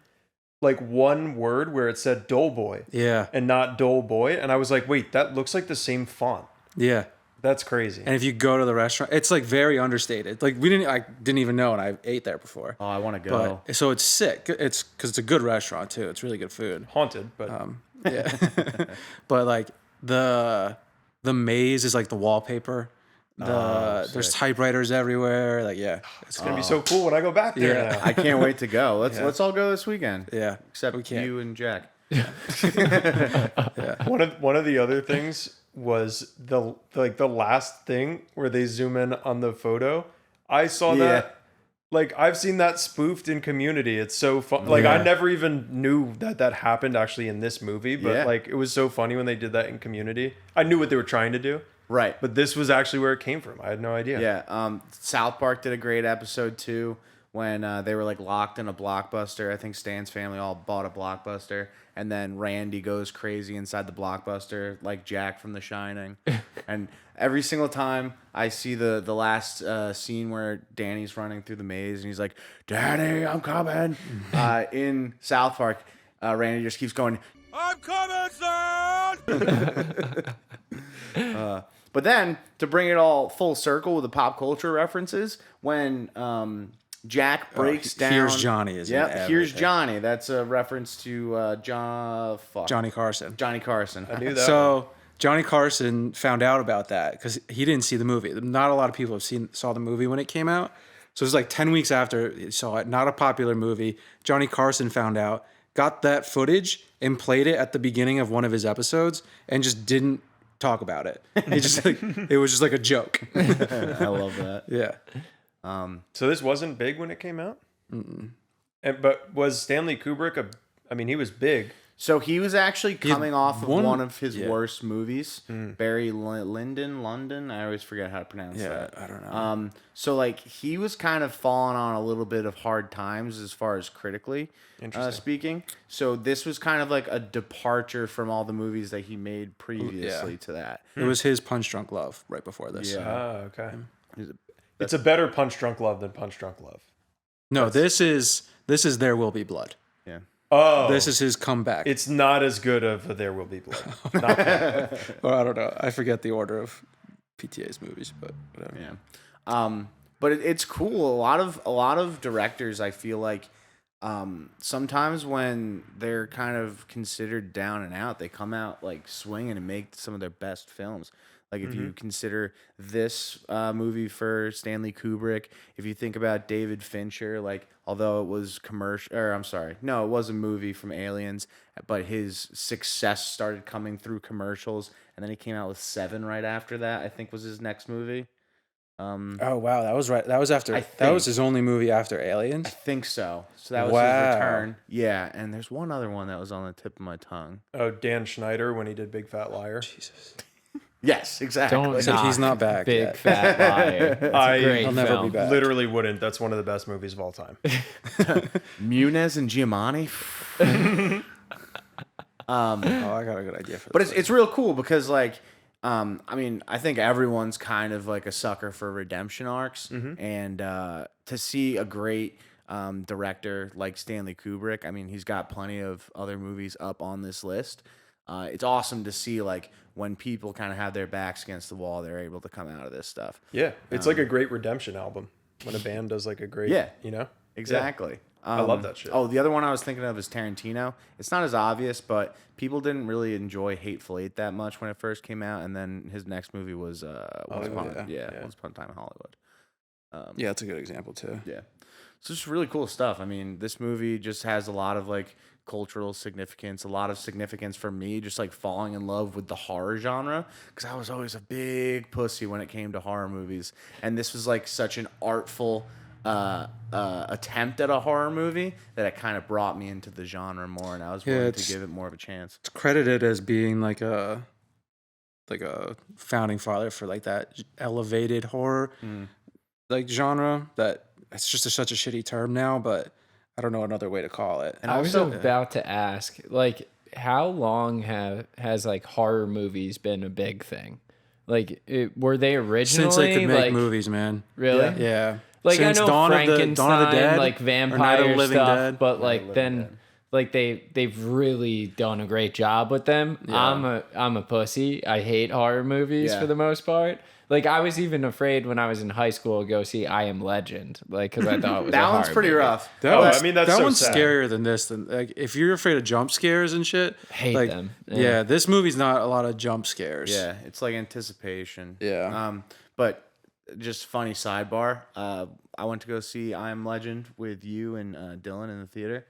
C: word where it said Doughboy
D: Yeah.
C: and not Dole Boy, and I was like, wait, that looks like the same font.
D: Yeah.
C: That's crazy.
D: And if you go to the restaurant, it's like very understated. Like I didn't even know, and I ate there before.
A: Oh, I want to go.
D: But so it's sick. It's because it's a good restaurant too. It's really good food.
C: Haunted, but
D: Yeah. But like the maze is like the wallpaper. There's typewriters everywhere. Like
C: it's gonna be so cool when I go back there.
D: Yeah.
C: Now.
A: I can't wait to go. Let's all go this weekend.
D: yeah.
A: Except
D: We can't.
A: you and Jack.
C: One of the other things was the last thing where they zoom in on the photo. I saw
A: Yeah.
C: that. Like I've seen that spoofed in Community. It's so fun. Like I never even knew that happened actually in this movie, but
A: Yeah.
C: like it was so funny when they did that in Community. I knew what they were trying to do.
A: Right.
C: But this was actually where it came from. I had no idea.
A: Yeah. South Park did a great episode too when they were like locked in a Blockbuster. I think Stan's family all bought a Blockbuster, and then Randy goes crazy inside the Blockbuster like Jack from The Shining. And every single time I see the last scene where Danny's running through the maze and he's like, "Danny, I'm coming," in South Park, Randy just keeps going, "I'm coming, son." But then, to bring it all full circle with the pop culture references, when Jack breaks down...
D: Here's Johnny is in
A: Yep, Here's
D: everything.
A: Johnny. That's a reference to
D: Johnny Carson.
A: Johnny Carson.
C: I knew that.
D: So Johnny Carson found out about that because he didn't see the movie. Not a lot of people saw the movie when it came out. So it was like 10 weeks after he saw it. Not a popular movie. Johnny Carson found out, got that footage, and played it at the beginning of one of his episodes, and just didn't talk about it. It was just like a joke.
A: I love that.
D: Yeah.
C: So this wasn't big when it came out? But was Stanley Kubrick he was big.
A: So he was actually coming off of one of his
D: yeah.
A: worst movies, Barry London. I always forget how to pronounce that.
D: I don't know.
A: So like he was kind of falling on a little bit of hard times as far as critically speaking. So this was kind of like a departure from all the movies that he made previously to that.
D: It was his Punch Drunk Love right before this.
A: Yeah.
C: Oh, okay. It's a better Punch Drunk Love than Punch Drunk Love.
D: No, this is There Will Be Blood.
A: Yeah.
C: Oh.
D: This is his comeback.
C: It's not as good of a There Will Be Blood. Not that.
D: Or I don't know. I forget the order of PTA's movies, but whatever.
A: Yeah. But it's cool. A lot of directors, I feel like, sometimes when they're kind of considered down and out, they come out like swinging and make some of their best films. Like if you consider this movie for Stanley Kubrick, if you think about David Fincher, like although it was it was a movie from Aliens, but his success started coming through commercials, and then he came out with Seven right after that. I think was his next movie.
D: Oh wow, that was right. That was after.
A: I
D: That was
A: think.
D: his only movie after Aliens.
A: I think so. So that was
D: Wow.
A: his return. Yeah, and there's one other one that was on the tip of my tongue.
C: Oh, Dan Schneider when he did Big Fat Liar.
D: Jesus.
A: Yes, exactly.
B: Don't
D: Except
B: knock
D: he's not back
B: Big
D: yet.
B: Fat Liar. It's
C: I-
B: a great
D: I'll never
B: film.
D: be back.
C: Literally wouldn't. That's one of the best movies of all time.
A: Muniz and Giamatti.
D: Oh, I got a good idea for
A: But
D: this.
A: it's real cool because like I think everyone's kind of like a sucker for redemption arcs, and to see a great director like Stanley Kubrick, I mean, he's got plenty of other movies up on this list. It's awesome to see like when people kind of have their backs against the wall, they're able to come out of this stuff.
C: Yeah. It's like a great redemption album when a band does like a great,
A: Yeah.
C: Yeah.
A: Exactly.
C: I love that shit.
A: Oh, the other one I was thinking of is Tarantino. It's not as obvious, but people didn't really enjoy Hateful Eight that much when it first came out, and then his next movie was Once Upon a Time in Hollywood.
D: Yeah, that's a good example too.
A: Yeah. So it's really cool stuff. I mean, this movie just has a lot of like cultural significance, a lot of significance for me, just like falling in love with the horror genre, because I was always a big pussy when it came to horror movies, and this was like such an artful attempt at a horror movie that it kind of brought me into the genre more, and I was willing to give it more of a chance.
D: It's credited as being like a founding father for like that elevated horror like genre. That it's just such a shitty term now, but I don't know another way to call it.
A: And
B: I was
A: also,
B: about to ask, like, how long has like horror movies been a big thing? Like, were they originally
D: Since they could make
B: like,
D: movies, man.
B: Really?
D: Yeah.
B: Like,
D: Since
B: I know
D: Dawn
B: Frankenstein,
D: of the Dead,
B: like
D: or Night of
B: vampire
D: the Living
B: stuff,
D: Dead.
B: but
A: Night of
B: like
A: the Living
B: then,
A: Dead.
B: like they've really done a great job with them.
D: Yeah.
B: I'm a pussy. I hate horror movies
A: Yeah.
B: for the most part. Like, I was even afraid when I was in high school to go see I Am Legend, like, because I thought it was
A: that
B: a
A: one's
B: horror
A: pretty
B: movie.
A: rough.
D: That
C: Oh,
D: one's,
C: I mean, that's
D: that
C: so
D: one's
C: sad.
D: scarier than this. Than like if you're afraid of jump scares and shit,
B: Hate
D: like,
B: them.
D: Yeah, this movie's not a lot of jump scares.
A: Yeah, it's like anticipation.
D: Yeah.
A: But just funny sidebar. I went to go see I Am Legend with you and Dylan in the theater.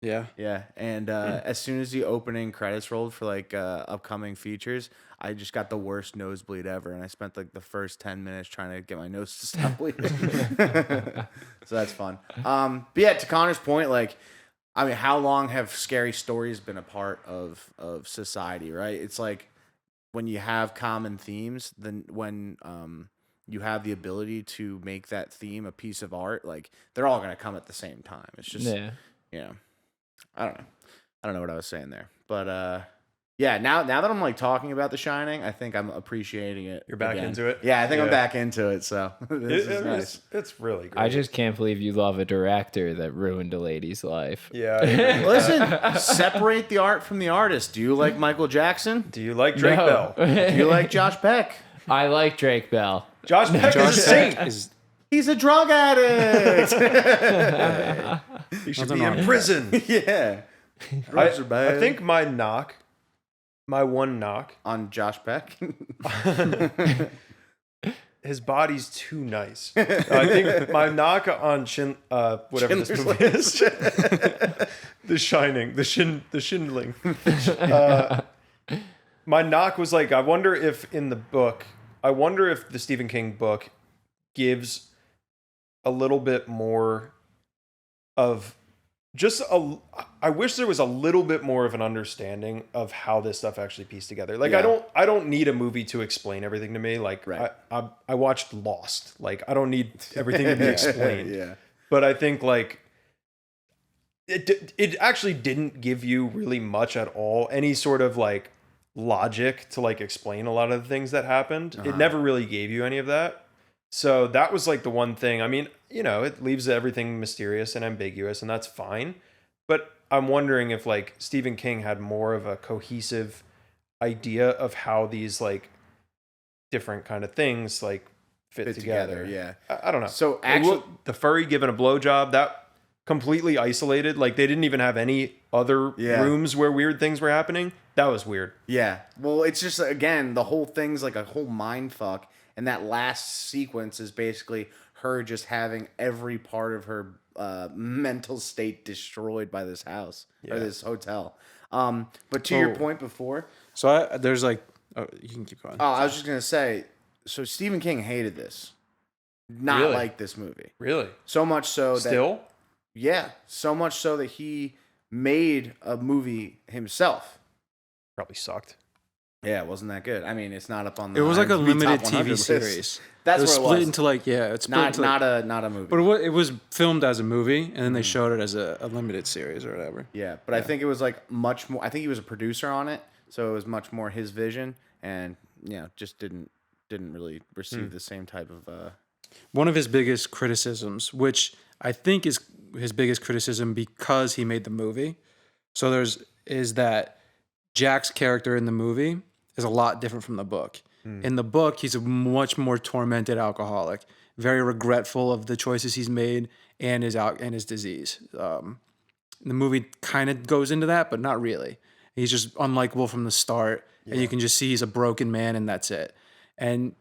D: Yeah.
A: Yeah, and as soon as the opening credits rolled for like upcoming features, I just got the worst nosebleed ever, and I spent like the first 10 minutes trying to get my nose to stop bleeding. So that's fun. But yeah, to Connor's point, like, I mean, how long have scary stories been a part of society? Right? It's like when you have common themes, then when you have the ability to make that theme a piece of art, like they're all gonna come at the same time. It's just you know, I don't know. I don't know what I was saying there, but yeah. Now that I'm like talking about The Shining, I think I'm appreciating it.
C: You're back
A: again.
C: into it?
A: Yeah, I think I'm
C: Yeah.
A: back into it. So this is nice.
C: It's really great.
B: I just can't believe you love a director that ruined a lady's life.
C: Yeah. I agree.
A: Listen, separate the art from the artist. Do you like Michael Jackson?
C: Do you like Drake
B: No.
C: Bell?
A: Do you like Josh Peck?
B: I like Drake Bell.
C: Josh Peck is a saint.
D: Is
A: He's a drug addict.
C: He should
D: Nothing
C: be
D: wrong
C: in
D: with
C: prison.
A: Yeah.
C: I,
A: Drugs are bad.
C: I think my one knock,
A: on Josh Peck.
C: his body's too nice. I think my knock on whatever this
A: Schindler's
C: movie is, The Shining, the Shindling. My knock was like, I wonder if the Stephen King book gives a little bit more of I wish there was a little bit more of an understanding of how this stuff actually pieced together. Like,
A: Yeah.
C: I don't need a movie to explain everything to me. Like,
A: Right.
C: I watched Lost. Like, I don't need everything to be explained.
A: Yeah.
C: But I think like it actually didn't give you really much at all, any sort of like logic to like explain a lot of the things that happened. It never really gave you any of that. So that was like the one thing. I mean, it leaves everything mysterious and ambiguous, and that's fine. But I'm wondering if like Stephen King had more of a cohesive idea of how these like different kind of things like fit together.
A: Yeah.
C: I don't know.
A: So actually,
C: The furry giving a blowjob, that completely isolated. Like they didn't even have any other
A: Yeah.
C: rooms where weird things were happening. That was weird.
A: yeah. Well, it's just again the whole thing's like a whole mind fuck, and that last sequence is basically her just having every part of her mental state destroyed by this house or this hotel. But to your point before,
D: so there's like you can keep going.
A: I was just gonna say, so Stephen King hated this, not
C: Really?
A: like this movie,
C: Really?
A: so much so that
C: Still?
A: yeah, so much so that he made a movie himself.
C: Probably sucked.
A: Yeah, it wasn't that good. I mean, it's not up on the.
D: It was like a
A: IMDb
D: limited
A: top 100
D: TV
A: list.
D: series.
A: That's
D: it was
A: what it
D: split
A: was.
D: into like it's split
A: Not
D: into
A: not a movie.
D: but it was filmed as a movie, and then they showed it as a limited series or whatever.
A: Yeah, but I think it was like much more. I think he was a producer on it, so it was much more his vision, and just didn't really receive the same type of.
D: One of his biggest criticisms, which I think is his biggest criticism because he made the movie, is that Jack's character in the movie is a lot different from the book. In the book, he's a much more tormented alcoholic, very regretful of the choices he's made and his disease. The movie kind of goes into that, but not really. He's just unlikable from the start, and you can just see he's a broken man, and that's it. And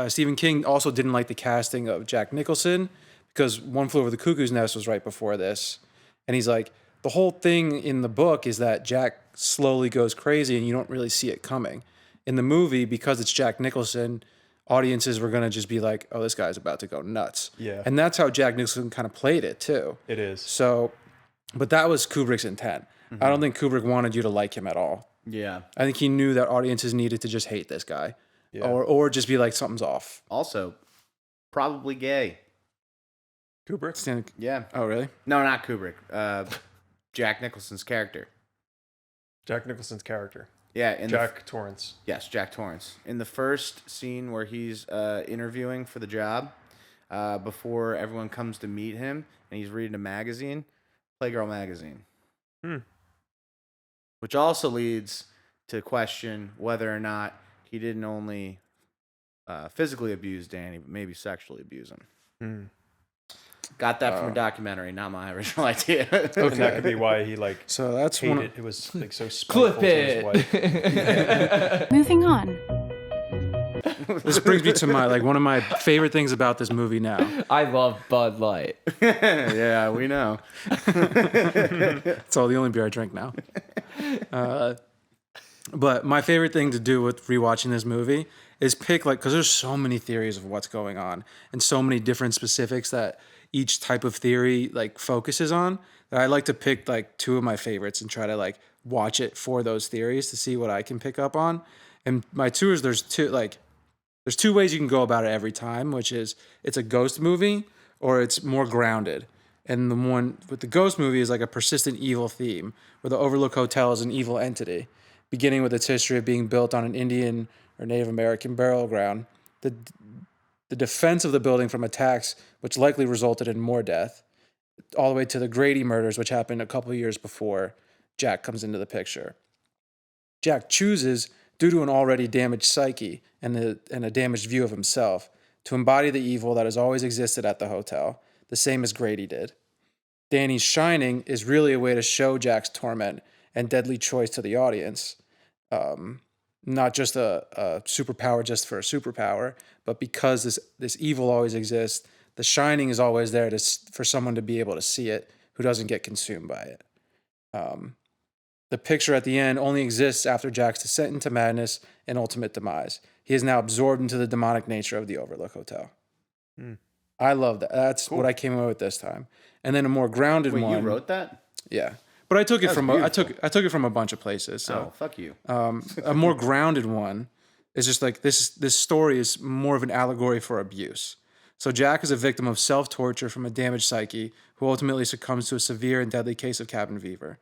D: Stephen King also didn't like the casting of Jack Nicholson because One Flew Over the Cuckoo's Nest was right before this, and he's like, the whole thing in the book is that Jack slowly goes crazy, and you don't really see it coming. In the movie, because it's Jack Nicholson, audiences were going to just be like, oh, this guy's about to go nuts.
C: Yeah.
D: And that's how Jack Nicholson kind of played it, too.
C: It is.
D: So, but that was Kubrick's intent. I don't think Kubrick wanted you to like him at all.
A: Yeah.
D: I think he knew that audiences needed to just hate this guy.
C: Yeah.
D: Or just be like, something's off.
A: Also, probably gay.
C: Kubrick?
A: Yeah.
D: Oh, really?
A: No, not Kubrick. Jack Nicholson's character.
C: Jack Nicholson's character.
A: Yeah.
C: Jack Torrance.
A: Yes, Jack Torrance. In the first scene where he's interviewing for the job, before everyone comes to meet him, and he's reading a magazine, Playgirl magazine. Which also leads to question whether or not he didn't only physically abuse Danny, but maybe sexually abuse him. Got that from a documentary, not my original idea.
C: And that could be why he like
D: So that's
C: hated
D: one.
C: it. It was like so spiteful
B: Clip
C: to his wife.
B: it.
E: Moving on.
D: This brings me to one of my favorite things about this movie now.
B: I love Bud Light.
A: Yeah, we know.
D: It's all the only beer I drink now. But my favorite thing to do with rewatching this movie is pick because there's so many theories of what's going on and so many different specifics that each type of theory focuses on, that I like to pick two of my favorites and try to watch it for those theories to see what I can pick up on. And my tours, there's two ways you can go about it every time, which is it's a ghost movie or it's more grounded. And the one with the ghost movie is like a persistent evil theme, where the Overlook Hotel is an evil entity, beginning with its history of being built on an Indian or Native American burial ground. The defense of the building from attacks, which likely resulted in more death, all the way to the Grady murders, which happened a couple of years before Jack comes into the picture. Jack chooses, due to an already damaged psyche and a damaged view of himself, to embody the evil that has always existed at the hotel, the same as Grady did. Danny's shining is really a way to show Jack's torment and deadly choice to the audience. Not just a superpower just for a superpower, but because this evil always exists, the shining is always there for someone to be able to see it who doesn't get consumed by it. The picture at the end only exists after Jack's descent into madness and ultimate demise. He is now absorbed into the demonic nature of the Overlook Hotel. I love that. That's what I came up with this time. And then a more grounded
A: Wait,
D: one.
A: you wrote that?
D: Yeah, but I took it
A: That's
D: from I took it from a bunch of places. So
A: Oh, fuck you.
D: a more grounded one is just like this story is more of an allegory for abuse. So Jack is a victim of self-torture from a damaged psyche who ultimately succumbs to a severe and deadly case of cabin fever.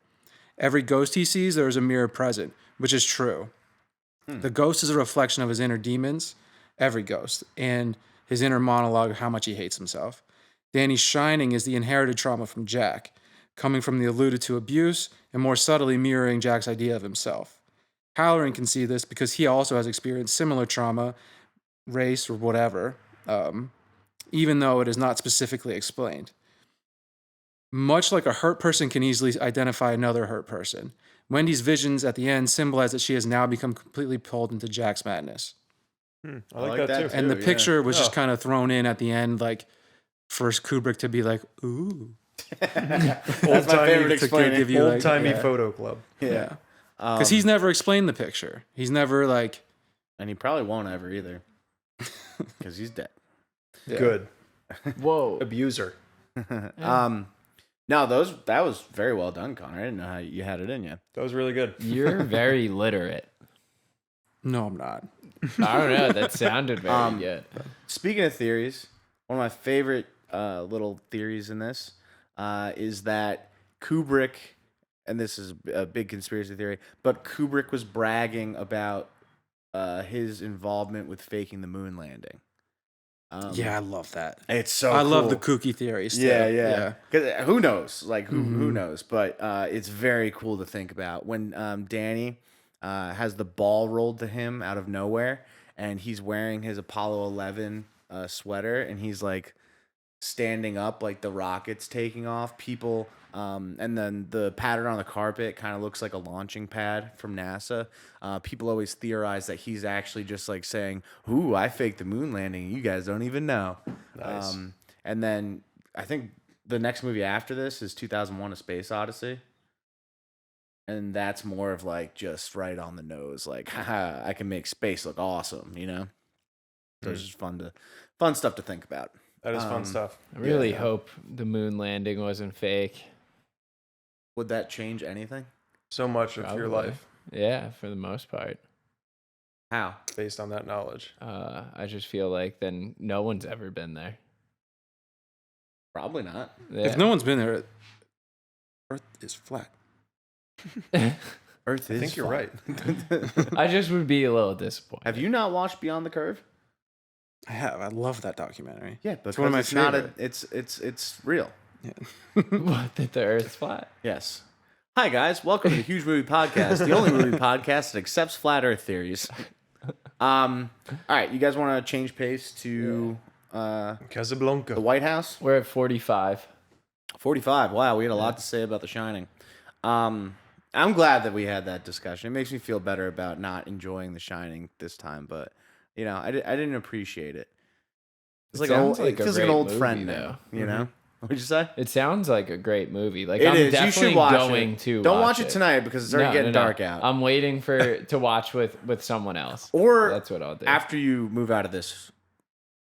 D: Every ghost he sees, there is a mirror present, which is true. The ghost is a reflection of his inner demons, every ghost, and his inner monologue of how much he hates himself. Danny's shining is the inherited trauma from Jack, coming from the alluded to abuse and more subtly mirroring Jack's idea of himself. Halloran can see this because he also has experienced similar trauma, race, or whatever, even though it is not specifically explained. Much like a hurt person can easily identify another hurt person, Wendy's visions at the end symbolize that she has now become completely pulled into Jack's madness.
C: I like that too.
D: And the
A: yeah.
D: picture was just
C: Oh.
D: kind of thrown in at the end, like for Kubrick to be like, ooh.
A: That's my favorite
D: to
A: explaining.
D: give you, like,
C: Old-timey
D: yeah.
C: photo club.
D: Yeah. Because he's never explained the picture. He's never like,
A: And he probably won't ever either. Because he's dead.
D: yeah.
C: Good.
B: Whoa.
C: Abuser.
A: No, that was very well done, Connor. I didn't know how you had it in you.
C: That was really good.
B: You're very literate.
D: No, I'm not.
B: I don't know. That sounded very good.
A: Speaking of theories, one of my favorite little theories in this is that Kubrick, and this is a big conspiracy theory, but Kubrick was bragging about his involvement with faking the moon landing.
D: Yeah, I love that.
A: It's so
D: I love the
A: cool.
D: kooky theories.
A: Yeah. 'Cause who knows? Like, who knows? But it's very cool to think about. When Danny has the ball rolled to him out of nowhere, and he's wearing his Apollo 11 sweater, and he's, like, standing up like the rocket's taking off. People, and then the pattern on the carpet kind of looks like a launching pad from NASA. People always theorize that he's actually just like saying, "Ooh, I faked the moon landing. You guys don't even know."
C: Nice.
A: And then I think the next movie after this is 2001: A Space Odyssey. And that's more of like just right on the nose, like, haha, I can make space look awesome, you know? So it's just fun stuff to think about.
C: That is fun stuff.
B: I really hope the moon landing wasn't fake.
A: Would that change anything?
C: So much of your
B: Probably.
C: life
B: Yeah, for the most part.
A: How?
C: based on that knowledge.
B: I just feel like then no one's ever been there.
A: Probably not.
B: Yeah.
D: If no one's been there, Earth is flat.
A: Earth is
C: I think you're right.
B: I just would be a little disappointed.
A: Have you not watched Beyond the Curve?
D: I have. I love that documentary.
A: Yeah, but
D: one of my
A: it's not
D: favorite.
A: it's real.
B: What, that the Earth's flat?
A: Yes. Hi guys, welcome to the Huge Movie Podcast, the only movie podcast that accepts flat Earth theories. All right, you guys want to change pace to
C: Casablanca.
A: the White House?
B: We're at 45.
A: 45. Wow, we had a lot to say about The Shining. I'm glad that we had that discussion. It makes me feel better about not enjoying The Shining this time, but you know, I didn't appreciate it. It's like
B: sounds
A: it
B: like a
A: feels like an
B: great
A: old
B: movie,
A: friend
B: though.
A: now. You know, what'd you say?
B: It sounds like a great movie. Like
A: It
B: I'm
A: is. You
B: definitely
A: should watch
B: going
A: it.
B: to
A: Don't watch it tonight because it's already getting dark out.
B: I'm waiting to watch with someone else.
A: Or
B: That's what I'll do.
A: after you move out of this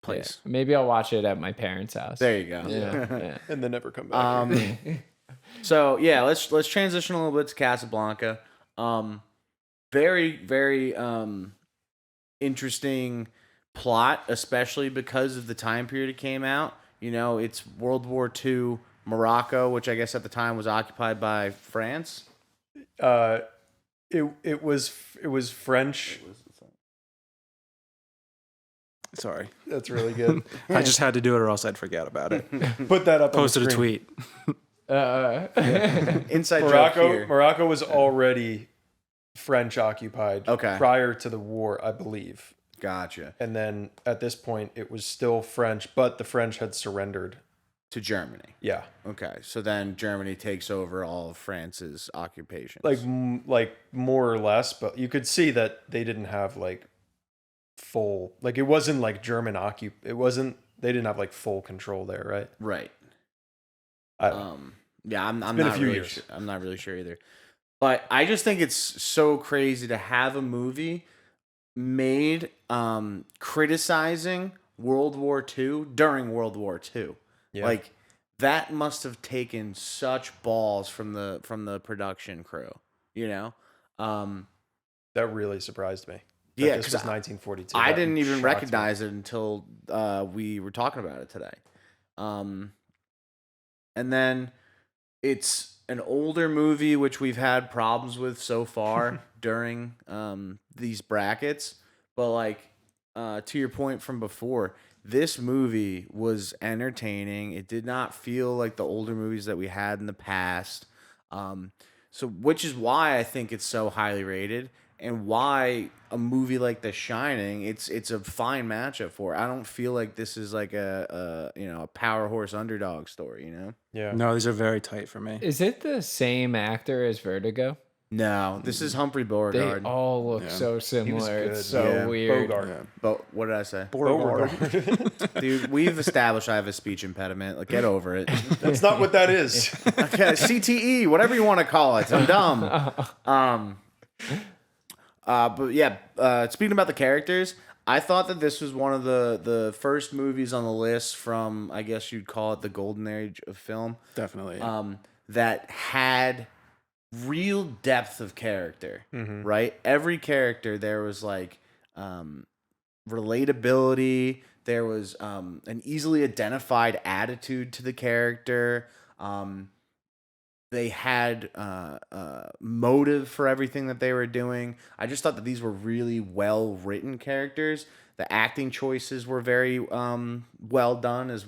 A: place.
B: Yeah. Maybe I'll watch it at my parents' house.
A: There you go.
B: Yeah.
C: And then never come back.
A: So yeah, let's transition a little bit to Casablanca. Very, very interesting plot, especially because of the time period it came out. You know, it's World War II Morocco, which I guess at the time was occupied by France.
C: It was French.
D: Sorry.
C: That's really good.
D: I just had to do it or else I'd forget about it.
C: Put that up.
D: Posted
C: on
D: a
C: the screen.
D: tweet.
A: Inside joke here.
C: Morocco was already French occupied
A: Okay.
C: prior to the war, I believe.
A: Gotcha.
C: And then at this point, it was still French, but the French had surrendered.
A: To Germany.
C: Yeah,
A: Okay, so then Germany takes over all of France's occupations.
C: like more or less, but you could see that they didn't have like full, like it wasn't like German It wasn't. They didn't have like full control there, right?
A: right.
C: I don't know.
A: Yeah, I'm
C: been a
A: not
C: few
A: really
C: years.
A: sure. I'm not really sure either. But I just think it's so crazy to have a movie made criticizing World War II during World War II.
C: Yeah.
A: Like that must have taken such balls from the production crew, you know?
C: That really surprised me. That
A: Yeah,
C: this
A: 'cause
C: was 1942.
A: I
C: That
A: didn't even
C: shocked me.
A: recognize it until we were talking about it today. And then it's an older movie, which we've had problems with so far during these brackets. But like to your point from before, this movie was entertaining. It did not feel like the older movies that we had in the past. So which is why I think it's so highly rated. And why a movie like The Shining, it's a fine matchup for. I don't feel like this is like a power horse underdog story, you know?
C: Yeah.
D: No, these are very tight for me.
B: Is it the same actor as Vertigo?
A: No, this is Humphrey
B: They
A: Beauregard.
B: all look
D: Yeah.
B: so similar.
C: good.
B: It's so
A: Yeah.
B: weird.
C: Bogart.
D: Yeah.
A: But what did I say?
C: Beauregard.
A: Dude, we've established I have a speech impediment. Like, get over it.
C: That's not what that is.
A: Okay, CTE, whatever you want to call it. I'm dumb. But yeah, speaking about the characters, I thought that this was one of the first movies on the list from, I guess you'd call it the golden age of film,
D: Definitely.
A: that had real depth of character,
C: Mhm.
A: right? Every character, there was like relatability. There was an easily identified attitude to the character. They had motive for everything that they were doing. I just thought that these were really well written characters. The acting choices were very well done as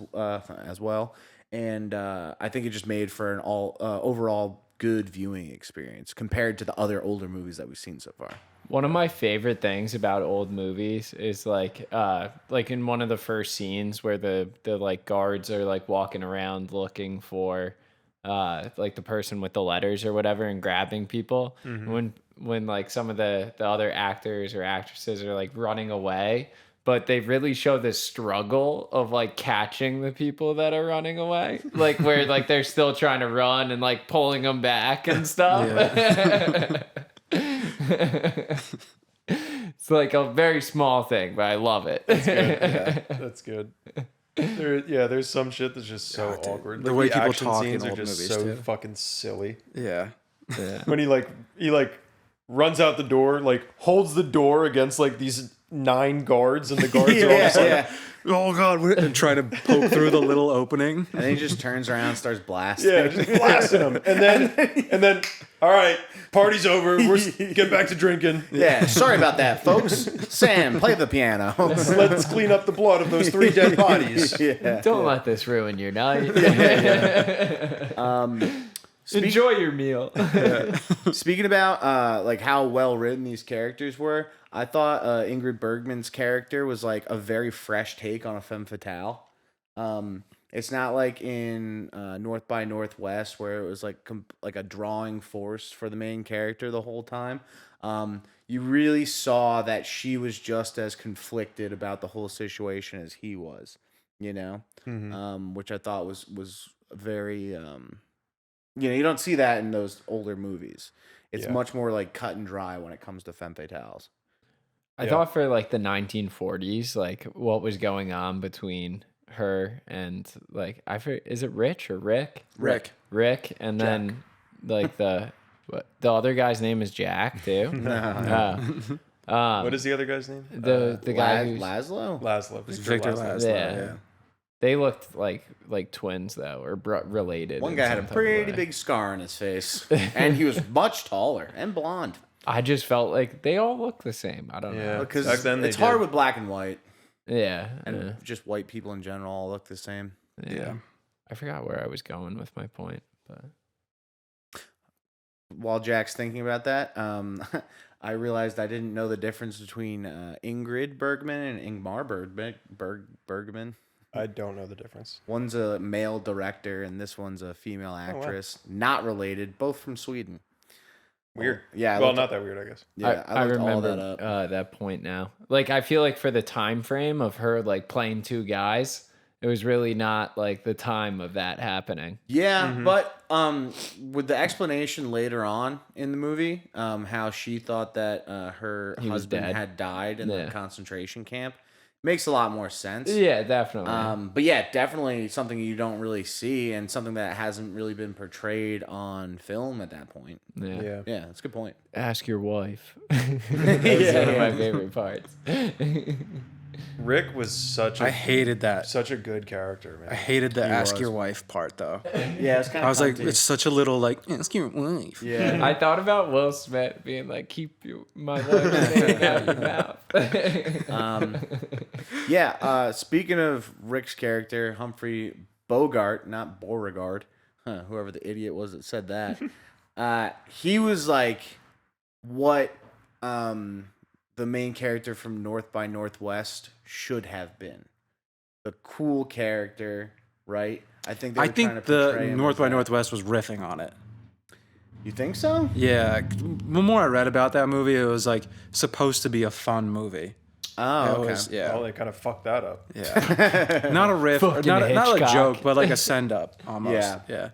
A: well, and I think it just made for an overall good viewing experience compared to the other older movies that we've seen so far.
B: One of my favorite things about old movies is like in one of the first scenes where the like guards are like walking around looking for like the person with the letters or whatever and grabbing people. When like some of the other actors or actresses are like running away, but they really show the struggle of like catching the people that are running away, like where like they're still trying to run and like pulling them back and stuff. It's like a very small thing, but I love it.
C: That's good. There's some shit that's just so
D: God, dude.
C: awkward.
D: The
C: Like,
D: way people
C: action
D: talk in
C: scenes are
D: old
C: just
D: movies,
C: so
D: too.
C: fucking silly.
D: Yeah.
C: When he runs out the door, like holds the door against like these 9 guards, and the guards are all just like,
D: Oh God! And trying to poke through the little opening.
A: And then he just turns around and starts blasting.
C: yeah, just blasting them. And then, all right, party's over. Get back to drinking.
A: Yeah, sorry about that, folks. Sam, play the piano.
C: Let's clean up the blood of those 3 dead bodies.
A: Yeah.
B: Don't let this ruin your night. Enjoy your meal.
A: Speaking about like how well written these characters were, I thought Ingrid Bergman's character was like a very fresh take on a femme fatale. It's not like in North by Northwest where it was like like a drawing force for the main character the whole time. You really saw that she was just as conflicted about the whole situation as he was, you know, which I thought was very, you don't see that in those older movies. It's much more like cut and dry when it comes to femme fatales.
B: I thought for like the 1940s, like what was going on between her and like is it Rich or Rick? Rick, and then like the other guy's name is Jack too.
C: What is the other guy's name?
B: the guy who's
A: Laszlo?
C: Laszlo.
D: Victor Laszlo.
B: Yeah.
D: Yeah.
B: They looked like twins though, or related.
A: One
B: in
A: guy had
B: some
A: a
B: type of
A: pretty
B: way.
A: big scar on his face, and he was much taller and blonde.
B: I just felt like they all look the same. I don't
C: Yeah.
B: know.
A: Because
C: Back then they
A: it's hard
C: did.
A: with black and white,
B: Yeah.
A: and just white people in general all look the same.
B: yeah. I forgot where I was going with my point, but
A: While Jack's thinking about that, I realized I didn't know the difference between Ingrid Bergman and Ingmar Bergman.
C: I don't know the difference.
A: One's a male director, and this one's a female actress. Not related, both from Sweden.
C: Weird.
A: Yeah. I
C: Well,
A: looked-
C: not that weird, I guess.
A: Yeah,
B: I
A: looked all
B: remember
A: that up.
B: that point now. Like, I feel like for the time frame of her like playing two guys, it was really not like the time of that happening.
A: Yeah, but with the explanation later on in the movie, how she thought that her
B: He was
A: husband
B: dead.
A: had died in
B: Yeah.
A: the concentration camp, makes a lot more sense.
B: Yeah, definitely.
A: But yeah, definitely something you don't really see, and something that hasn't really been portrayed on film at that point.
B: yeah.
C: Yeah.
A: Yeah, that's a good point.
B: Ask your wife. That's one of my favorite parts.
C: Rick was such
D: I
C: a
D: hated that.
C: such a good character,
D: I
C: man.
D: hated the ask
A: was.
D: your wife part though.
A: Yeah, it's kind of.
D: I was like, it's such a little like ask your wife.
A: yeah.
B: I thought about Will Smith being like, "Keep my wife's name out your mouth."
A: Yeah. Speaking of Rick's character, Humphrey Bogart, not Beauregard, whoever the idiot was that said that, he was like what the main character from North by Northwest should have been. The cool character, right? I think they were
D: I
A: trying to
D: think
A: portray
D: the
A: him
D: North
A: as
D: by
A: that.
D: Northwest was riffing on it.
A: You think so?
D: Yeah, the more I read about that movie, it was like supposed to be a fun movie.
A: Oh,
D: It
A: okay.
D: was- yeah,
C: Well, they kind of fucked that up.
D: yeah. Not a riff, or
B: Fucking
D: not a
B: Hitchcock.
D: joke, but like a send up almost.
A: Yeah.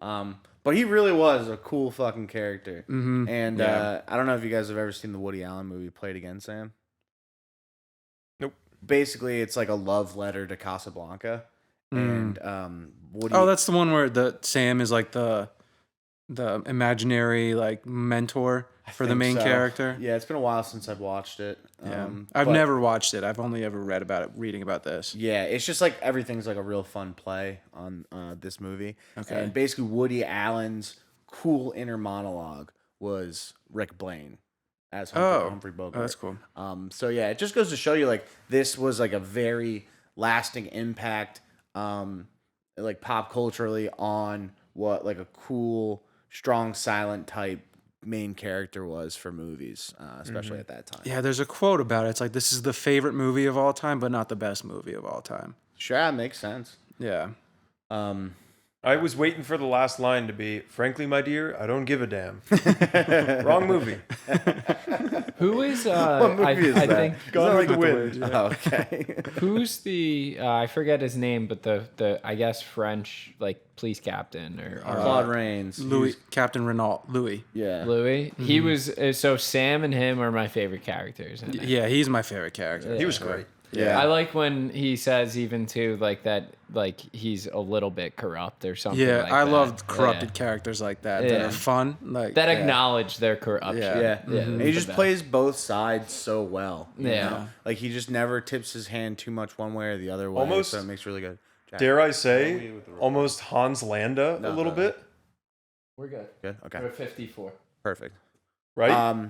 D: Yeah.
A: But he really was a cool fucking character.
D: Mm-hmm.
A: And
D: Yeah.
A: I don't know if you guys have ever seen the Woody Allen movie Play It Again, Sam.
C: Nope.
A: Basically, it's like a love letter to Casablanca, and Woody.
D: Oh, that's the one where the Sam is like the imaginary like mentor for the
A: think
D: main
A: so.
D: character.
A: Yeah, it's been a while since I've watched it.
D: Yeah. I've
A: but-
D: never watched it. I've only ever read about it, reading about this.
A: Yeah, it's just like everything's like a real fun play on this movie.
D: Okay.
A: And basically, Woody Allen's cool inner monologue was Rick Blaine as Humphrey Bogart.
D: Oh, that's cool.
A: So yeah, it just goes to show you like this was like a very lasting impact, like pop culturally on what like a cool, strong, silent type main character was for movies, especially at that time.
D: Yeah, there's a quote about it. It's like, this is the favorite movie of all time, but not the best movie of all time.
A: Sure, that makes sense.
D: Yeah.
C: I was waiting for the last line to be, "Frankly, my dear, I don't give a damn." Wrong movie.
B: Who is?
A: What movie is
B: I
A: that?
B: think
C: Gone with the Wind.
A: Oh, okay.
B: who's the? I forget his name, but the I guess French like police captain or
A: Claude Rains.
D: Louis, Captain Renault, Louis.
A: Yeah.
B: Louis. He was so Sam and him are my favorite characters. In it.
D: Yeah, he's my favorite character.
C: He was great.
A: Yeah.
B: I like when he says even too like that like he's a little bit corrupt or something.
D: Yeah,
B: like
D: I
B: that.
D: love corrupted
B: Yeah.
D: characters like that that
B: Yeah.
D: are fun. Like
B: that
D: yeah.
B: acknowledge their corruption.
D: Yeah.
A: Yeah.
B: Yeah,
A: And
B: that's
A: he
B: the
A: just
B: best.
A: plays both sides so well. you
B: Yeah.
A: know? Like he just never tips his hand too much one way or the other way.
C: Almost-
A: So it makes it really good. Jack,
C: Dare I say, almost Hans Landa a little bit,
B: We're good.
A: good? Okay.
B: We're 54.
A: Perfect.
C: right?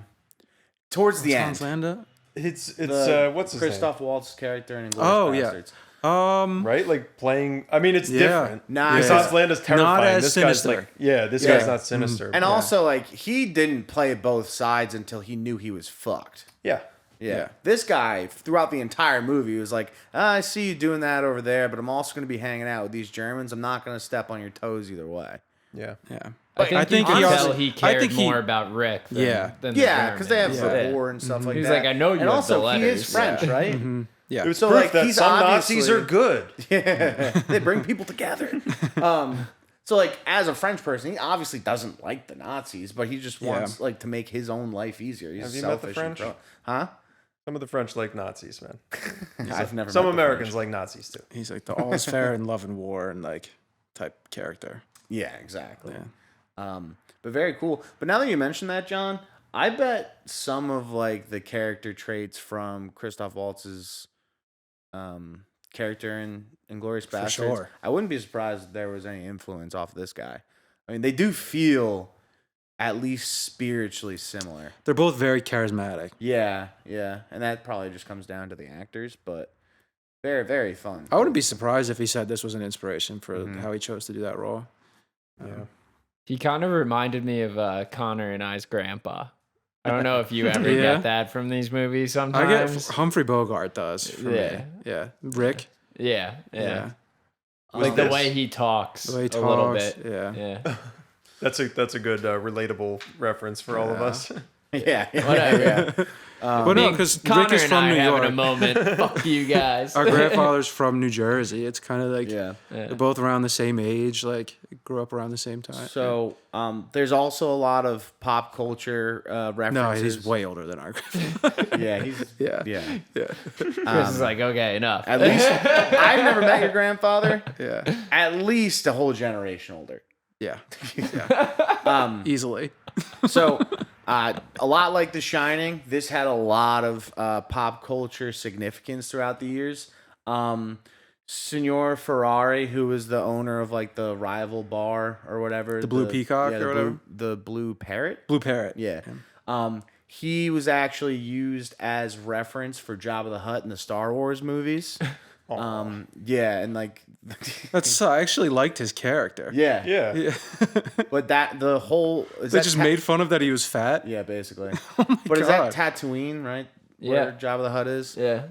A: Towards the
D: Hans
A: end.
D: Landa?
C: It's
A: the
C: what's his
A: Christoph Waltz's character in Inglourious
D: Oh, yeah.
A: Basterds.
C: name? Right, like playing. I mean, it's
D: Yeah.
C: different.
A: Nah,
C: Because
A: yeah.
C: Hans Landa's terrifying.
D: as
C: This
D: sinister.
C: guy's like, this
A: Yeah.
C: guy's not sinister.
A: And also, like, he didn't play both sides until he knew he was fucked.
C: yeah,
A: Yeah. This guy, throughout the entire movie, was like, I see you doing that over there, but I'm also going to be hanging out with these Germans. I'm not going to step on your toes either way.
C: yeah.
D: Yeah.
B: I think
D: he
B: he
D: also-
B: he
D: I
B: cared
D: think he-
B: more about Rick than,
D: Yeah.
B: than the
A: Yeah, because they have
B: Germans.
A: the
B: Yeah.
A: war and stuff like
B: He's
A: that.
B: like, I know you
A: And
B: have
A: also,
B: the
A: he is
B: letters.
A: French, right?
D: Yeah.
C: It was
A: So,
C: proof
A: like,
C: that
A: he's
C: some Nazis
A: obviously-
C: are good.
A: Yeah, they bring people together. So like as a French person, he obviously doesn't like the Nazis, but he just wants like to make his own life easier. He's
C: Have you met the
A: selfish and
C: French?
A: huh?
C: Some of the French like Nazis, man.
A: I've never.
C: Some
A: met the
C: Americans
A: French.
C: like Nazis too.
D: He's like the all is fair in love and war and like type character.
A: Yeah, exactly.
D: Yeah.
A: But very cool. But now that you mention that, John, I bet some of like the character traits from Christoph Waltz's character in Inglourious Basterds.
D: sure.
A: I wouldn't be surprised if there was any influence off this guy. I mean, they do feel at least spiritually similar.
D: They're both very charismatic.
A: Yeah, and that probably just comes down to the actors, but very, very fun.
D: I wouldn't be surprised if he said this was an inspiration for how he chose to do that role.
C: Yeah.
B: He kind of reminded me of Connor and I's grandpa. I don't know if you ever
D: Yeah.
B: get that from these movies
D: I
B: sometimes.
D: get Humphrey Bogart does. For me. Yeah. Rick.
B: Yeah.
C: Was
B: Like the
C: this-
B: way he talks
D: The way he
B: a little
D: talks.
B: bit.
D: Yeah.
B: Yeah.
C: That's a good relatable reference for all of us.
A: Yeah,
B: Whatever.
D: But no, because
B: Connor
D: Rick is
B: and
D: from
B: I
D: New
B: having a
D: York.
B: moment. Fuck you guys.
D: Our grandfather's from New Jersey. It's kind of like
A: yeah.
D: they're both around the same age. Like grew up around the same time.
A: So there's also a lot of pop culture references.
D: No, he's way older than our grandfather.
A: Yeah, he's
D: Yeah.
B: Chris is like, okay, enough.
A: at least I've never met your grandfather.
D: Yeah.
A: At least a whole generation older.
D: Yeah. Easily.
A: So, a lot like The Shining, this had a lot of pop culture significance throughout the years. Signor Ferrari, who was the owner of like the rival bar or whatever,
D: The Blue Peacock or whatever?
A: the Blue Parrot.
D: Blue Parrot.
A: Yeah. He was actually used as reference for Jabba the Hutt in the Star Wars movies. Yeah, and like,
D: That's I actually liked his character.
A: yeah,
C: Yeah.
A: But that the whole is
D: They
A: that
D: just
A: ta-
D: made fun of that he was fat.
A: yeah, basically.
D: Oh my
A: But is
D: God.
A: that Tatooine, right?
B: Yeah.
A: Where Jabba the Hutt is.
B: Yeah.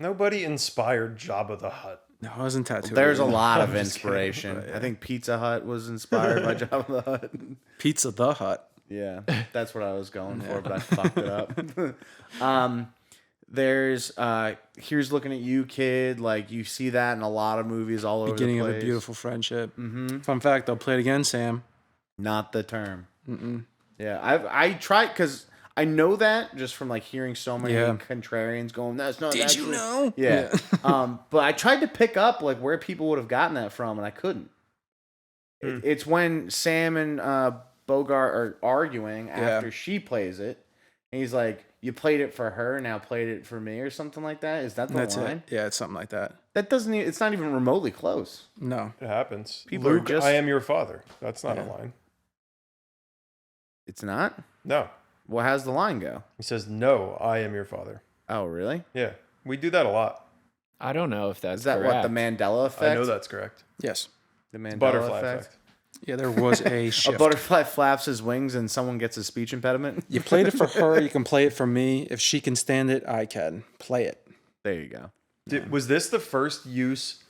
C: Nobody inspired Jabba the Hutt.
D: No, it wasn't tattooed.
A: There's a lot of
C: just kidding,
A: inspiration. I think Pizza Hut was inspired by Jabba the Hutt.
D: Pizza the Hut.
A: Yeah, that's what I was going for, but I fucked it up. There's Here's Looking at You, Kid. Like you see that in a lot of movies all over
D: Beginning
A: the
D: of
A: place.
D: a beautiful friendship. Mm-hmm. Fun fact, I'll play it again, Sam.
A: Not the term. Yeah, I tried because I know that just from like hearing so many
D: Yeah.
A: contrarians going. That's not.
D: Did
A: that's
D: you
A: it."
D: know?
A: Yeah. But I tried to pick up like where people would have gotten that from, and I couldn't. It's when Sam and Bogart are arguing after she plays it, and he's like, "You played it for her, now played it for me," or something like that. Is that the
D: That's
A: line?
D: it. Yeah, it's something like that.
A: That doesn't. It's not even remotely close.
D: No.
C: It happens.
A: People are
C: Luke,
A: just-
C: I am your father. That's not a
D: Yeah.
C: line.
A: It's not.
C: No.
A: Well, how's the line go?
C: He says, "No, I am your father."
A: Oh, really?
C: Yeah. We do that a lot.
B: I don't know if that's
A: Is that
B: correct.
A: what the Mandela effect?
C: I know that's correct.
D: Yes.
A: The Mandela
C: Butterfly
A: effect.
C: effect.
D: Yeah, there was a
A: A
D: shift.
A: butterfly flaps his wings and someone gets a speech impediment.
D: You played it for her, you can play it for me. If she can stand it, I can. Play it.
A: There you go.
C: Was this the first use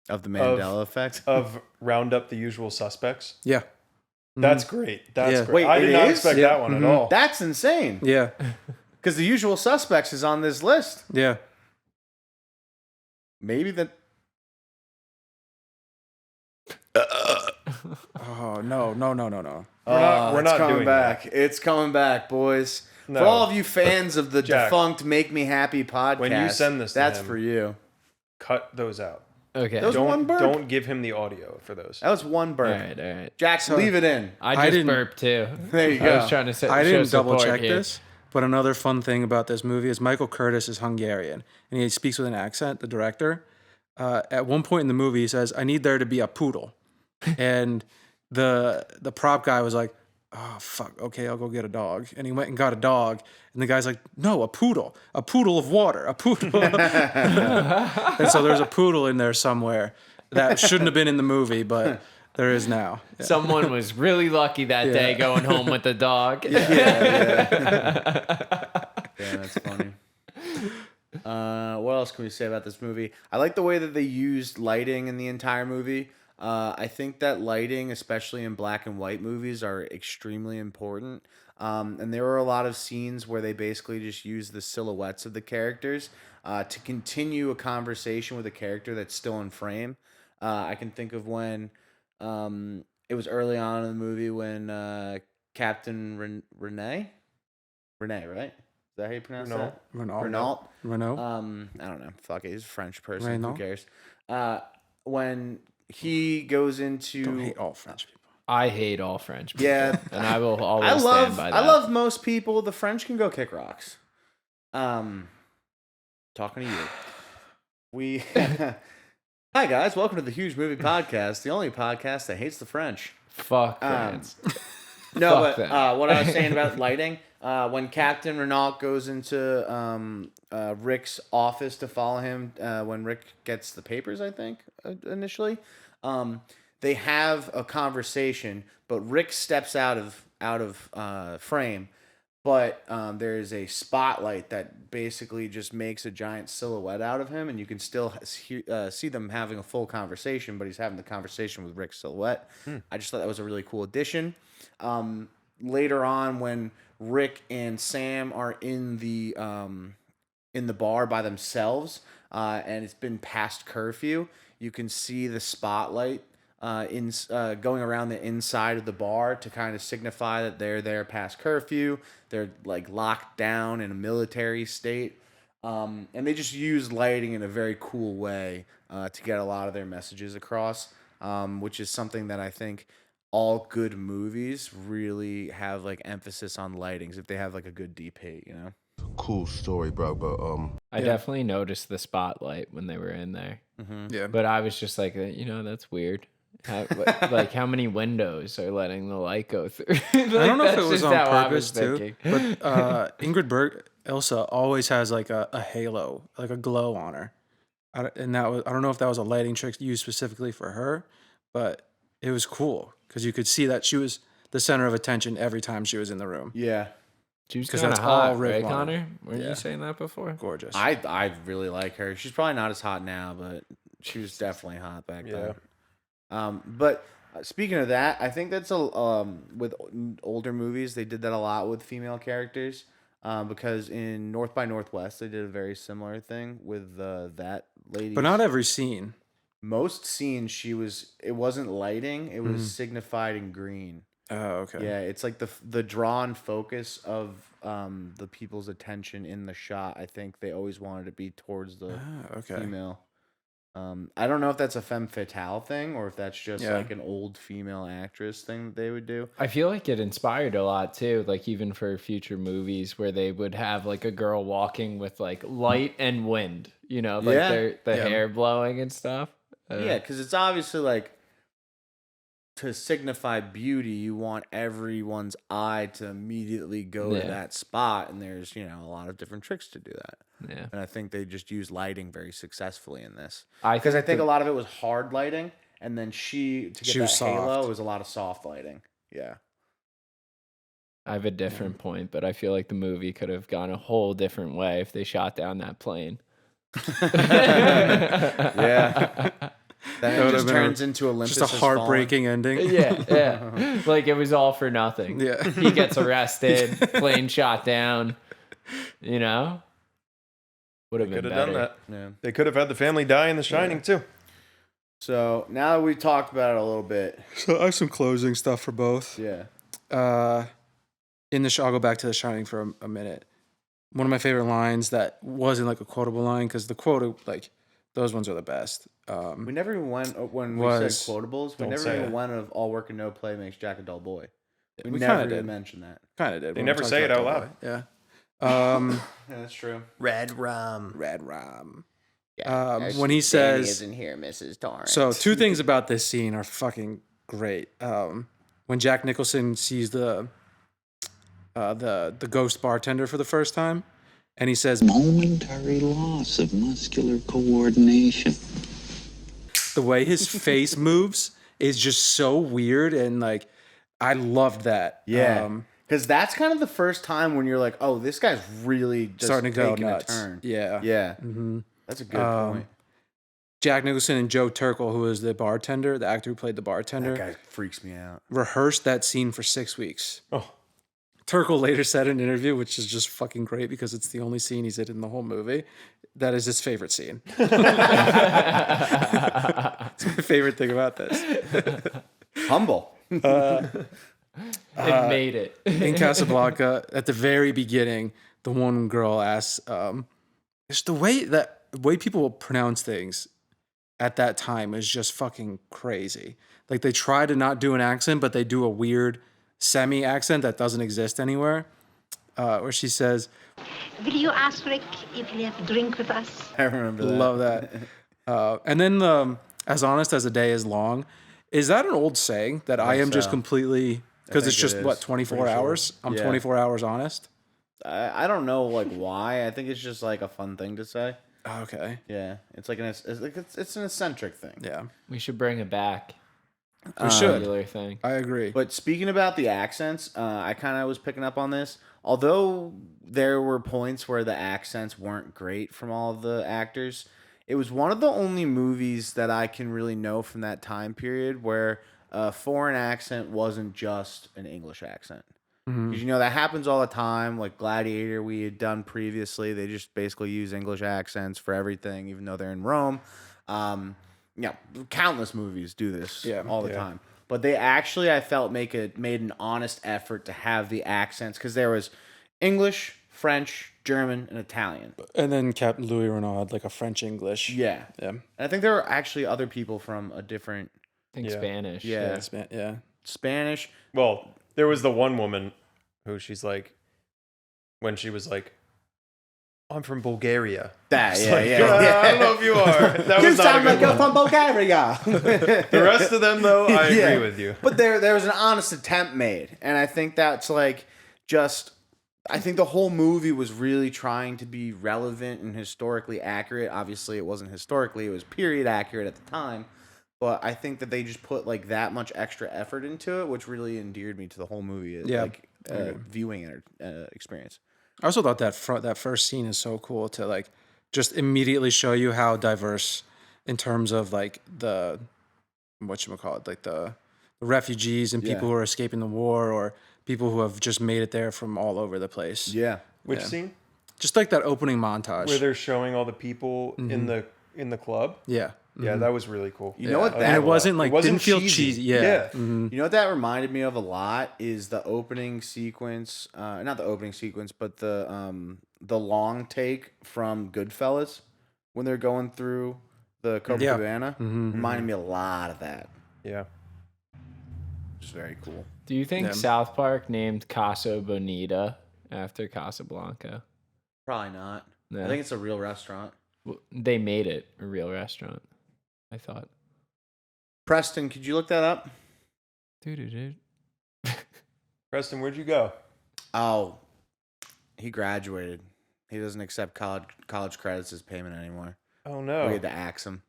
A: Of the Mandela effect.
C: of Round Up the Usual Suspects?
D: Yeah.
C: That's great. That's
D: Yeah.
C: great.
A: Wait,
C: I
A: it
C: did not
A: is?
C: expect
D: Yeah.
C: that one at all.
A: That's insane.
D: Yeah.
A: Because The Usual Suspects is on this list.
D: Yeah.
A: Maybe that.
D: Oh, no.
C: We're not
A: it's coming
C: doing
A: back. It's coming back, boys.
C: No.
A: For all of you fans of the
C: Jack,
A: defunct Make Me Happy podcast,
C: when you send this to
A: that's
C: him-
A: for you.
C: Cut those out.
B: Okay.
A: Those- one burp.
C: Don't give him the audio for those.
A: That was one
B: all
A: burp.
B: right. All right.
A: Jack, leave it in.
B: I
D: I
B: just
D: didn't-
B: burped too.
A: There you
B: I
A: go.
B: was trying to say.
D: I didn't double
B: support
D: check
B: here.
D: this, but another fun thing about this movie is Michael Curtis is Hungarian and he speaks with an accent, the director. At one point in the movie, he says, "I need there to be a poodle." And the prop guy was like, "Oh, fuck. Okay, I'll go get a dog." And he went and got a dog. And the guy's like, "No, a poodle of water, a poodle." And so there's a poodle in there somewhere that shouldn't have been in the movie, but there is now. Yeah.
B: Someone was really lucky that day going home with the dog.
A: Yeah, that's funny. What else can we say about this movie? I like the way that they used lighting in the entire movie. I think that lighting, especially in black and white movies, are extremely important. And there were a lot of scenes where they basically just use the silhouettes of the characters to continue a conversation with a character that's still in frame. I can think of when it was early on in the movie when Captain Renee, right? Is that how you pronounce
C: Renault.
A: that?
D: Renault.
A: I don't know. Fuck it. He's a French person.
D: Renault.
A: Who cares? When he goes into
D: Don't hate all French people.
B: I hate all French people.
A: Yeah.
B: And I will always
A: I
B: stand by that.
A: I love most people. The French can go kick rocks. Talking to you. We Hi guys, welcome to the Huge Movie Podcast, the only podcast that hates the French.
B: Fuck France.
A: No,
B: Fuck
A: but
B: them.
A: what I was saying about lighting, when Captain Renault goes into Rick's office to follow him, when Rick gets the papers, I think, initially, they have a conversation, but Rick steps out of frame. But there's a spotlight that basically just makes a giant silhouette out of him, and you can still see them having a full conversation, but he's having the conversation with Rick's silhouette. I just thought that was a really cool addition. Later on, when Rick and Sam are in the bar by themselves, and it's been past curfew, you can see the spotlight going around the inside of the bar to kind of signify that they're there past curfew. They're like locked down in a military state. And they just use lighting in a very cool way to get a lot of their messages across, which is something that I think all good movies really have like emphasis on lightings if they have like a good DP, you know?
F: Cool story, bro, but
B: I definitely noticed the spotlight when they were in there.
D: Yeah.
B: But I was just like, that's weird. How many windows are letting the light go through? Like,
D: I don't know if
B: that's
D: it was
B: just
D: on
B: how I
D: purpose
B: was
D: too,
B: thinking.
D: but Ingrid Ilsa always has like a halo, like a glow on her. I don't know if that was a lighting trick used specifically for her, but it was cool because you could see that she was the center of attention every time she was in the room.
A: Yeah.
B: She was
D: 'Cause
B: kind of
D: that's all
B: hot,
D: Rick
B: right,
D: wanted.
B: Connor? Weren't
D: Yeah.
B: you saying that before?
D: Gorgeous.
A: I really like her. She's probably not as hot now, but she was definitely hot back then. But speaking of that, I think that's with older movies they did that a lot with female characters. Because in North by Northwest they did a very similar thing with that lady.
D: But not every scene.
A: Most scenes it wasn't lighting; it was signified in green.
D: Oh, okay.
A: Yeah, it's like the drawn focus of the people's attention in the shot. I think they always wanted to be towards the
D: Okay.
A: female. I don't know if that's a femme fatale thing or if that's just
D: Yeah.
A: like an old female actress thing that they would do.
B: I feel like it inspired a lot too, like even for future movies where they would have like a girl walking with like light and wind, like
A: Yeah.
B: the hair blowing and stuff.
A: Yeah, because it's obviously like to signify beauty, you want everyone's eye to immediately go to that spot, and there's a lot of different tricks to do that.
B: Yeah.
A: And I think they just use lighting very successfully in this.
B: I
A: Because I think a lot of it was hard lighting, and then to
D: She
A: get that
D: was
A: halo,
D: soft.
A: it was a lot of soft lighting. Yeah.
B: I have a different point, but I feel like the movie could have gone a whole different way if they shot down that plane.
A: Yeah. Then
D: That
A: it
D: would've
A: just
D: been
A: turns into Olympus.
D: Just a
A: Has Fallen.
D: heartbreaking ending.
B: Yeah. Like it was all for nothing.
D: Yeah.
B: He gets arrested, plane shot down, Would have been
C: Could have
B: better.
C: done that.
A: Yeah.
C: They could have had the family die in The Shining too.
A: So now that we've talked about it a little bit,
D: So I have some closing stuff for both.
A: yeah.
D: I'll go back to The Shining for a minute. One of my favorite lines that wasn't like a quotable line, because the quote, like, those ones are the best.
A: We never even went when we
D: Was-
A: said quotables. We
C: Don't
A: never
C: say
A: even
C: it.
A: went of all work and no play makes Jack a dull boy. We
D: We
A: never
D: kinda
A: even
D: did.
A: mentioned that.
D: Kind of did.
C: They
D: when we
C: never
D: talked
C: say it
D: about
C: out
D: Doughboy.
C: loud.
D: Yeah.
A: Yeah, that's true.
C: Red rum.
D: Red Rum.
A: Yeah,
D: When he says,
A: isn't here, Mrs. Torrance.
D: so two things about this scene are fucking great. When Jack Nicholson sees the ghost bartender for the first time, and he says,
G: Momentary loss of muscular coordination.
D: the way his face moves is just so weird, and like, I loved that.
A: Yeah. Because that's kind of the first time when you're like, oh, this guy's really just
D: Starting to go
A: taking
D: nuts.
A: a turn.
D: Yeah.
A: Yeah.
D: Mm-hmm.
A: That's a good point.
D: Jack Nicholson and Joe Turkel, who was the bartender, the actor who played the bartender,
A: That guy freaks me out.
D: rehearsed that scene for 6 weeks.
C: Oh.
D: Turkel later said in an interview, which is just fucking great because it's the only scene he's in the whole movie, that is his favorite scene. It's my favorite thing about this.
A: Humble.
B: It made it.
D: In Casablanca, at the very beginning, the one girl asks, it's the way people will pronounce things. at that time is just fucking crazy. Like they try to not do an accent, but they do a weird semi accent that doesn't exist anywhere. Where she says,
E: Will you ask Rick if he'll have a drink with us?
A: I remember that.
D: love that. And then as honest as a day is long. Is that an old saying that I am just
A: so.
D: completely, because it's
A: think
D: just
A: it
D: what,
A: is.
D: 24
A: Pretty sure.
D: hours? I'm
A: Yeah.
D: 24 hours honest.
A: I don't know like why. I think it's just like a fun thing to say.
D: Okay.
A: Yeah, it's like it's an eccentric thing.
D: Yeah.
B: We should bring it back.
D: We should.
B: Regular thing.
D: I agree.
A: But speaking about the accents, I kind of was picking up on this. Although there were points where the accents weren't great from all of the actors, it was one of the only movies that I can really know from that time period where a foreign accent wasn't just an English accent. Because, that happens all the time. Like Gladiator, we had done previously. They just basically use English accents for everything, even though they're in Rome. Countless movies do this all the time. But they actually, I felt, made an honest effort to have the accents. Because there was English, French, German, and Italian.
D: And then Captain Louis Renaud had like a French English.
A: Yeah. And I think there were actually other people from a different...
B: I think Spanish.
A: Yeah. Spanish.
C: Well, there was the one woman who she's like, when she was like, I'm from Bulgaria.
A: That,
C: It's like, I don't know if you are. That
A: You
C: was not
A: sound
C: a
A: like
C: good
A: you're
C: one.
A: from Bulgaria.
C: The rest of them, though, I
A: Yeah.
C: agree with you.
A: But there was an honest attempt made. And I think that's like just... I think the whole movie was really trying to be relevant and historically accurate. Obviously, it wasn't historically. It was period accurate at the time. But I think that they just put like that much extra effort into it, which really endeared me to the whole movie. Like viewing experience.
D: I also thought that first scene is so cool to like just immediately show you how diverse in terms of like the whatchamacallit, like the refugees and people who are escaping the war or people who have just made it there from all over the place.
A: Yeah.
C: Which scene?
D: Just like that opening montage.
C: Where they're showing all the people in the club.
D: Yeah.
C: Yeah, that was really cool.
A: You know what?
D: And
A: That
D: it wasn't like, didn't feel cheesy. Yeah.
A: You know what that reminded me of a lot is the opening sequence. Not the opening sequence, but the long take from Goodfellas when they're going through the Copacabana. Reminded me a lot of that.
C: Yeah.
A: Which is very cool.
B: Do you think South Park named Casa Bonita after Casablanca?
A: Probably not.
B: No.
A: I think it's a real restaurant.
B: Well, they made it a real restaurant, I thought.
A: Preston, could you look that up?
B: Dude.
C: Preston, where'd you go?
A: Oh, he graduated. He doesn't accept college credits as payment anymore.
C: Oh,
A: We
C: no.
A: had to axe him.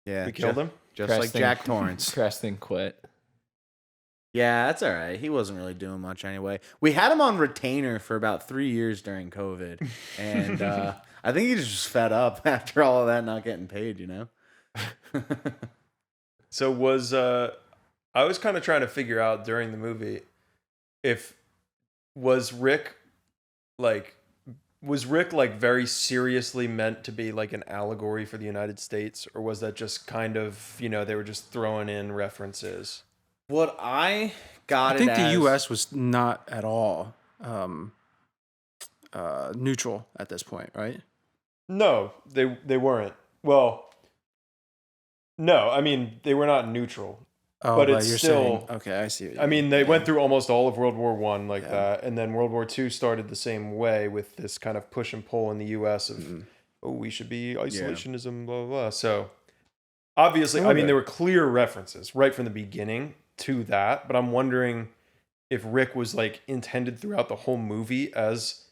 A: Yeah,
C: We killed him?
A: just like
B: Preston-
A: Jack Torrance.
B: Preston quit.
A: Yeah, that's all right. He wasn't really doing much anyway. We had him on retainer for about 3 years during COVID, and I think he just fed up after all of that not getting paid.
C: So I was kind of trying to figure out during the movie if was Rick like very seriously meant to be like an allegory for the United States, or was that just kind of, they were just throwing in references?
A: What I got,
D: I think the U.S. was not at all neutral at this point, right?
C: No, they weren't. Well, no, I mean, they were not neutral.
D: Oh,
C: But
D: but
C: it's
D: you're
C: still-
D: saying, okay, I see. What you
C: I mean, they
D: yeah.
C: went through almost all of World War I like that, and then World War II started the same way with this kind of push and pull in the U.S. of, we should be isolationism, blah, blah, blah. So, obviously, I mean, there were clear references right from the beginning to that, but I'm wondering if Rick was, like, intended throughout the whole movie as,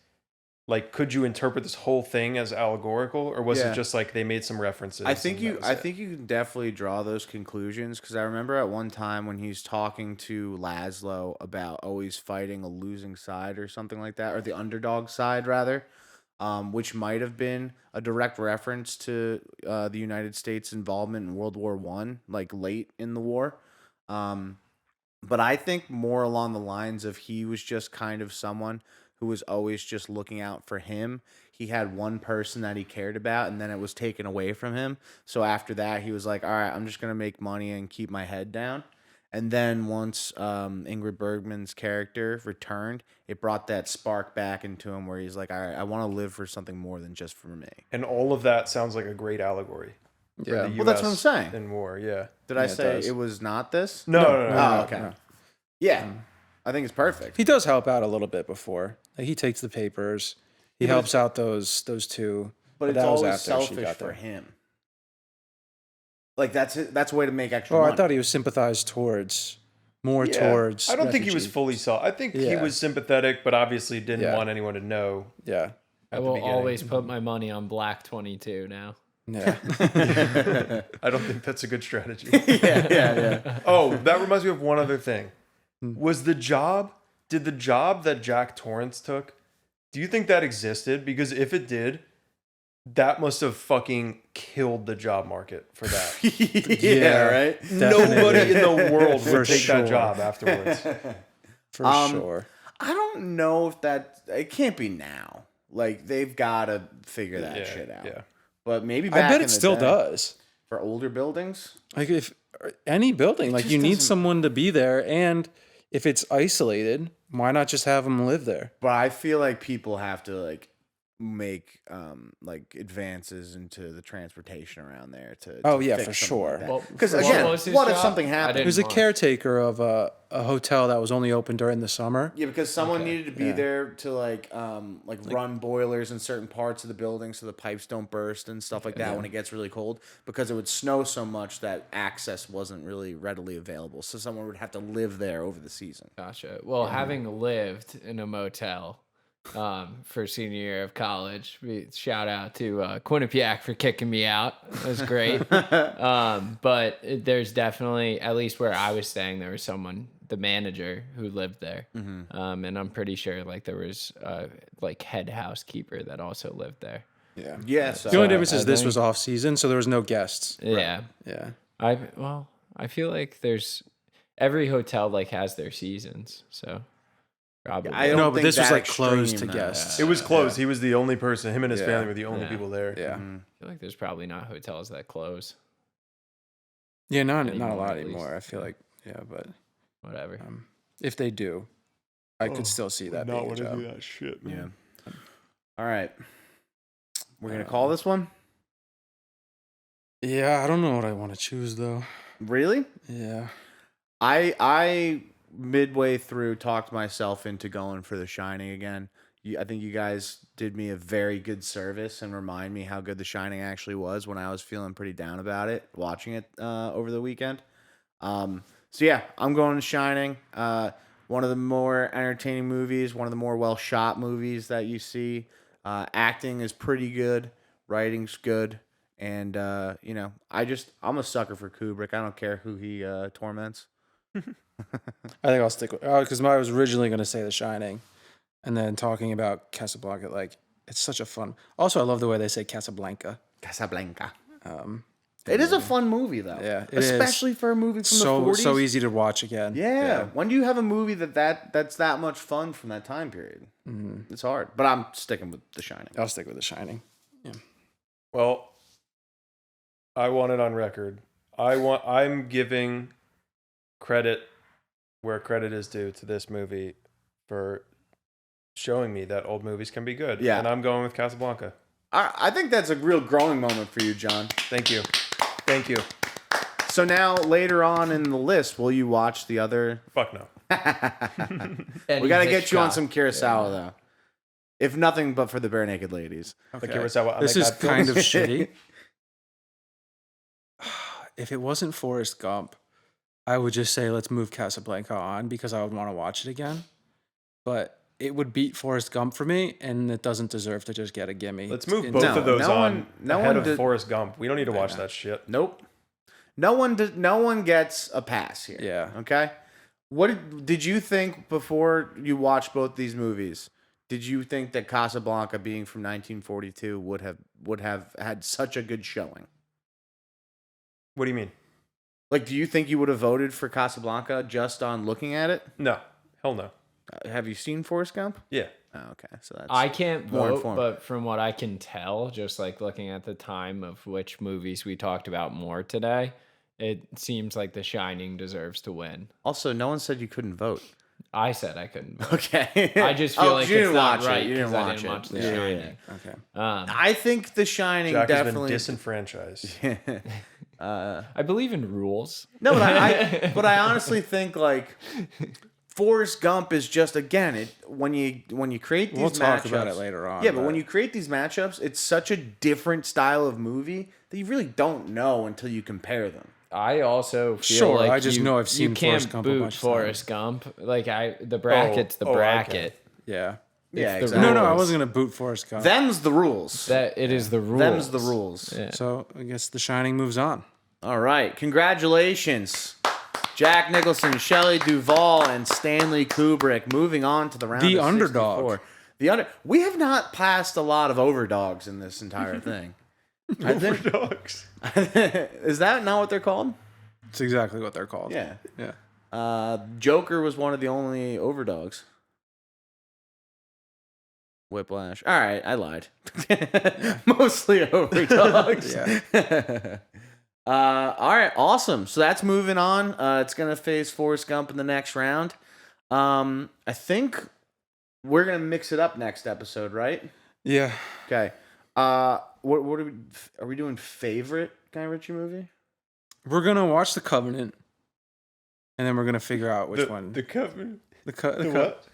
C: like, could you interpret this whole thing as allegorical, or was it just, like, they made some references?
A: I think
C: and that was it?
A: you can definitely draw those conclusions because I remember at one time when he's talking to Laszlo about always fighting a losing side or something like that, or the underdog side rather, which might have been a direct reference to the United States' involvement in World War I, like late in the war. But I think more along the lines of he was just kind of someone who was always just looking out for him. He had one person that he cared about, and then it was taken away from him. So after that, he was like, all right, I'm just going to make money and keep my head down. And then once Ingrid Bergman's character returned, it brought that spark back into him where he's like, all right, I want to live for something more than just for me.
C: And all of that sounds like a great allegory. for
D: Yeah.
C: the U.S.
A: Well, that's what I'm saying.
C: in war. Yeah.
A: Did I
D: Yeah, it
A: say
D: does.
A: it was not this?
C: No.
A: Oh, okay.
D: no.
A: Yeah, I think it's perfect.
D: He does help out a little bit before. Like, he takes the papers. He
A: Yeah, but
D: helps out those two.
A: But it's
D: that was
A: always
D: after she
A: selfish
D: got
A: for
D: there.
A: him. Like that's a way to make extra
D: Oh,
A: money.
D: I thought he was sympathized towards
C: I don't think he was
D: refugee.
C: fully I think he
D: Yeah.
C: was sympathetic, but obviously didn't
D: Yeah.
C: want anyone to know.
D: Yeah.
B: I
C: at the
B: will
C: beginning.
B: always put my money on Black 22 now.
D: Yeah.
C: I don't think that's a good strategy.
A: yeah.
C: Oh, that reminds me of one other thing.
D: Hmm.
C: Did the job that Jack Torrance took, do you think that existed? Because if it did, that must have fucking killed the job market for that.
A: yeah, right.
C: Nobody in the world
D: For
C: would take
D: sure.
C: that job afterwards.
D: For sure.
A: I don't know if it can't be now. Like they've got to figure that shit out.
C: Yeah.
A: But maybe back
D: I bet
A: in
D: it
A: the
D: still
A: day,
D: does.
A: for older buildings.
D: Like, if any building, like,
A: just
D: you need
A: doesn't-
D: someone to be there, and if it's isolated, why not just have them live there?
A: But I feel like people have to like make like advances into the transportation around there to
D: Oh, yeah,
A: fix
D: for
A: something like
D: sure.
A: that.
B: Well,
A: 'Cause
B: what
A: again,
B: was his
A: what if
B: job?
A: something
B: I
A: happened?
B: didn't
D: He was a
B: watch.
D: caretaker of a hotel that was only open during the summer.
A: Yeah, because someone
B: Okay.
A: needed to be
D: Yeah.
A: there to like run boilers in certain parts of the building so the pipes don't burst and stuff like that when it gets really cold, because it would snow so much that access wasn't really readily available. So someone would have to live there over the season.
B: Gotcha. Well, having lived in a motel for senior year of college, shout out to Quinnipiac for kicking me out. It was great. But there's definitely, at least where I was staying, there was someone, the manager, who lived there. And I'm pretty sure like there was like head housekeeper that also lived there.
D: Yeah.
A: Yeah, so
D: The only difference
B: I
D: is this
B: think-
D: was off season, so there was no guests.
B: Yeah.
D: Yeah.
B: I feel like there's every hotel like has their seasons, so probably.
A: I don't
D: No, but
A: think
D: this was
A: that
D: like closed to
A: extreme, though.
D: guests.
C: It was closed. He was the only person. Him and his
D: Yeah.
C: family were the only
B: Yeah.
C: people there.
D: Yeah.
B: I feel like there's probably not hotels that close.
D: Yeah, not a
B: Anymore,
D: lot
B: at least.
D: anymore. I feel like, yeah, but
B: Whatever.
D: if they do, I could still see that being a job.
C: that shit,
A: Yeah. All right. We're gonna call this one.
D: Yeah, I don't know what I want to choose though.
A: Really?
D: Yeah.
A: I midway through talked myself into going for The Shining again. I think you guys did me a very good service and remind me how good The Shining actually was when I was feeling pretty down about it, watching it over the weekend. So yeah, I'm going to Shining. One of the more entertaining movies, one of the more well shot movies that you see. Acting is pretty good, writing's good, and I'm a sucker for Kubrick. I don't care who he torments.
D: I think I'll stick with because I was originally going to say The Shining, and then talking about Casablanca, like, it's such a fun. Also, I love the way they say Casablanca.
A: Casablanca. It is a fun movie though.
D: Yeah, it
A: especially for a movie from the 40s.
D: So easy to watch again.
A: Yeah. When do you have a movie that's that much fun from that time period? It's hard, but I'm sticking with The Shining.
D: I'll stick with The Shining.
C: Well, I want it on record. I'm giving credit where credit is due to this movie for showing me that old movies can be good.
A: Yeah.
C: And I'm going with Casablanca.
A: I think that's a real growing moment for you, John.
C: Thank you. Thank you.
A: So now later on in the list, will you watch the other?
C: Fuck no.
A: We got to get you on some Kurosawa though. If nothing but for the Bare Naked Ladies.
C: Like Kurosawa, I
D: This
C: like
D: is
C: that film.
D: kind of shitty. If it wasn't Forrest Gump, I would just say let's move Casablanca on because I would want to watch it again. But it would beat Forrest Gump for me, and it doesn't deserve to just get a gimme.
C: Let's move
D: In-
C: both
A: No,
C: of those
A: no
C: on
A: one- no
C: ahead
A: one
C: of
A: did-
C: Forrest Gump. We don't need to watch that shit.
A: Nope. No one gets a pass here.
D: Yeah.
A: Okay. What did you think before you watched both these movies? Did you think that Casablanca, being from 1942, would have had such a good showing?
C: What do you mean?
A: Like, do you think you would have voted for Casablanca just on looking at it?
C: No. Hell no.
A: Have you seen Forrest Gump?
C: Yeah.
A: Oh, okay, so that's
B: I can't
A: more
B: vote,
A: informed.
B: but from what I can tell, just like looking at the time of which movies we talked about more today, it seems like The Shining deserves to win.
A: Also, no one said you couldn't vote.
B: I said I couldn't. Vote.
A: Okay.
B: I just feel like
A: you
B: it's
A: didn't
B: not
A: watch
B: right
A: it. You didn't
B: because I
A: watch
B: didn't
A: it.
B: watch The
A: Yeah,
B: Shining.
A: yeah.
D: Okay.
A: I think The Shining
C: Jack
A: definitely.
C: has been disenfranchised.
B: I believe in rules.
A: No, but I honestly think like Forrest Gump is just again when you create these
D: We'll talk
A: matchups,
D: about it later on.
A: Yeah, but when you create these matchups, it's such a different style of movie that you really don't know until you compare them.
B: I also feel
D: Sure,
B: like
D: I just know I've seen
B: you can't
D: Forrest Gump a
B: boot
D: bunch of
B: Forrest Gump. Like the bracket's the
C: I
B: bracket.
D: Yeah.
A: Yeah,
B: the
A: exactly.
D: No, I
B: rules.
D: wasn't gonna boot Forrest Gump.
A: Them's the rules.
B: That it is the rules.
A: Them's the rules.
B: Yeah.
D: So I guess The Shining moves on.
A: All right, congratulations, Jack Nicholson, Shelley Duvall, and Stanley Kubrick. Moving on to the round.
D: The
A: of
D: underdog.
A: 64. We have not passed a lot of overdogs in this entire thing.
C: Overdogs.
A: Is that not what they're called?
D: It's exactly what they're called.
A: Yeah.
D: Yeah.
A: Joker was one of the only overdogs. Whiplash. All right, I lied. Mostly overdogs.
D: Yeah.
A: All right, awesome. So that's moving on. It's gonna face Forrest Gump in the next round. I think we're gonna mix it up next episode, right?
D: Yeah.
A: Okay. What are we doing? Favorite Guy Ritchie movie?
D: We're gonna watch The Covenant, and then we're gonna figure out which one.
C: The Covenant.
D: The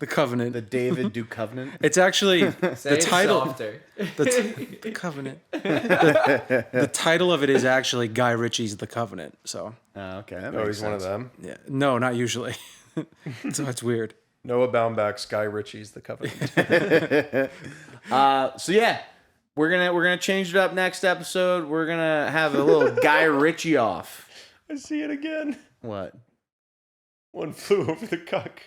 D: Covenant.
A: The David Duchovny.
D: It's actually
B: Say
D: the title.
B: softer.
D: The Covenant. The title of it is actually Guy Ritchie's The Covenant. So
A: Oh, okay. That
C: Oh,
A: makes
C: he's one of
A: sense.
C: them.
D: yeah, no, not usually. So it's weird.
C: Noah Baumbach's Guy Ritchie's The Covenant.
A: So yeah, we're gonna change it up next episode. We're gonna have a little Guy Ritchie off.
C: I see it again.
A: What?
C: One flew over the cuck.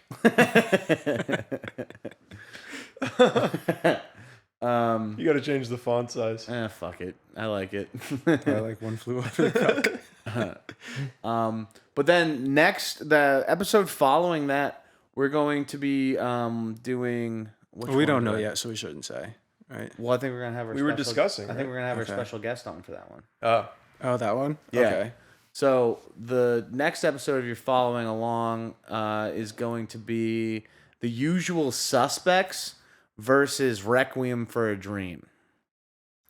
C: You got to change the font size.
A: Fuck it. I like it.
D: I like One Flew Over the Cup.
A: But then next, the episode following that, we're going to be doing. Which
D: We
A: one
D: don't
A: do
D: know
A: I-
D: yet, so we shouldn't say. Right?
A: Well, I think we're gonna have our.
C: We were
A: special-
C: discussing,
A: I think
C: right?
A: we're gonna have
D: Okay.
A: our special guest on for that one.
D: Oh, that one.
A: Yeah.
D: Okay.
A: So the next episode, if you're following along, is going to be The Usual Suspects versus Requiem for a Dream,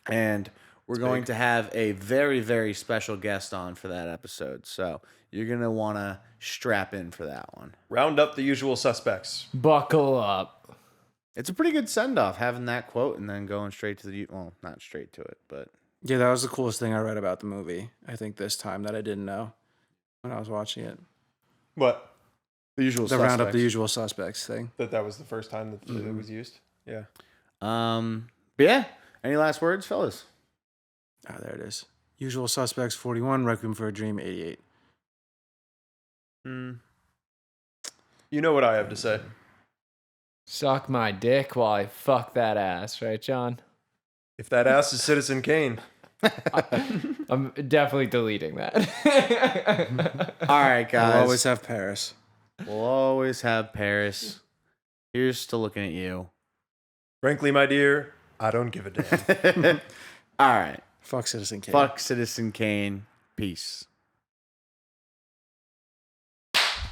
A: and we're going to have a very, very special guest on for that episode. So you're gonna want to strap in for that one.
C: Round up the usual suspects.
B: Buckle up.
A: It's a pretty good send off having that quote and then going straight to the not straight to it, but
D: Yeah, that was the coolest thing I read about the movie. I think this time that I didn't know when I was watching it.
C: What?
A: The Usual
D: The
A: Suspects.
D: Round Up the Usual Suspects thing.
C: That was the first time that it was used? Yeah.
A: But yeah, any last words, fellas?
D: Ah, there it is. Usual Suspects 41, Requiem for a Dream 88.
C: You know what I have to say.
B: Suck my dick while I fuck that ass, right, John?
C: If that ass is Citizen Kane.
B: I'm definitely deleting that.
A: All right, guys.
D: I'll always have Paris.
A: We'll always have Paris. Here's to looking at you.
C: Frankly, my dear, I don't give a damn.
A: All right.
D: Fuck Citizen Kane.
A: Fuck Citizen Kane. Peace.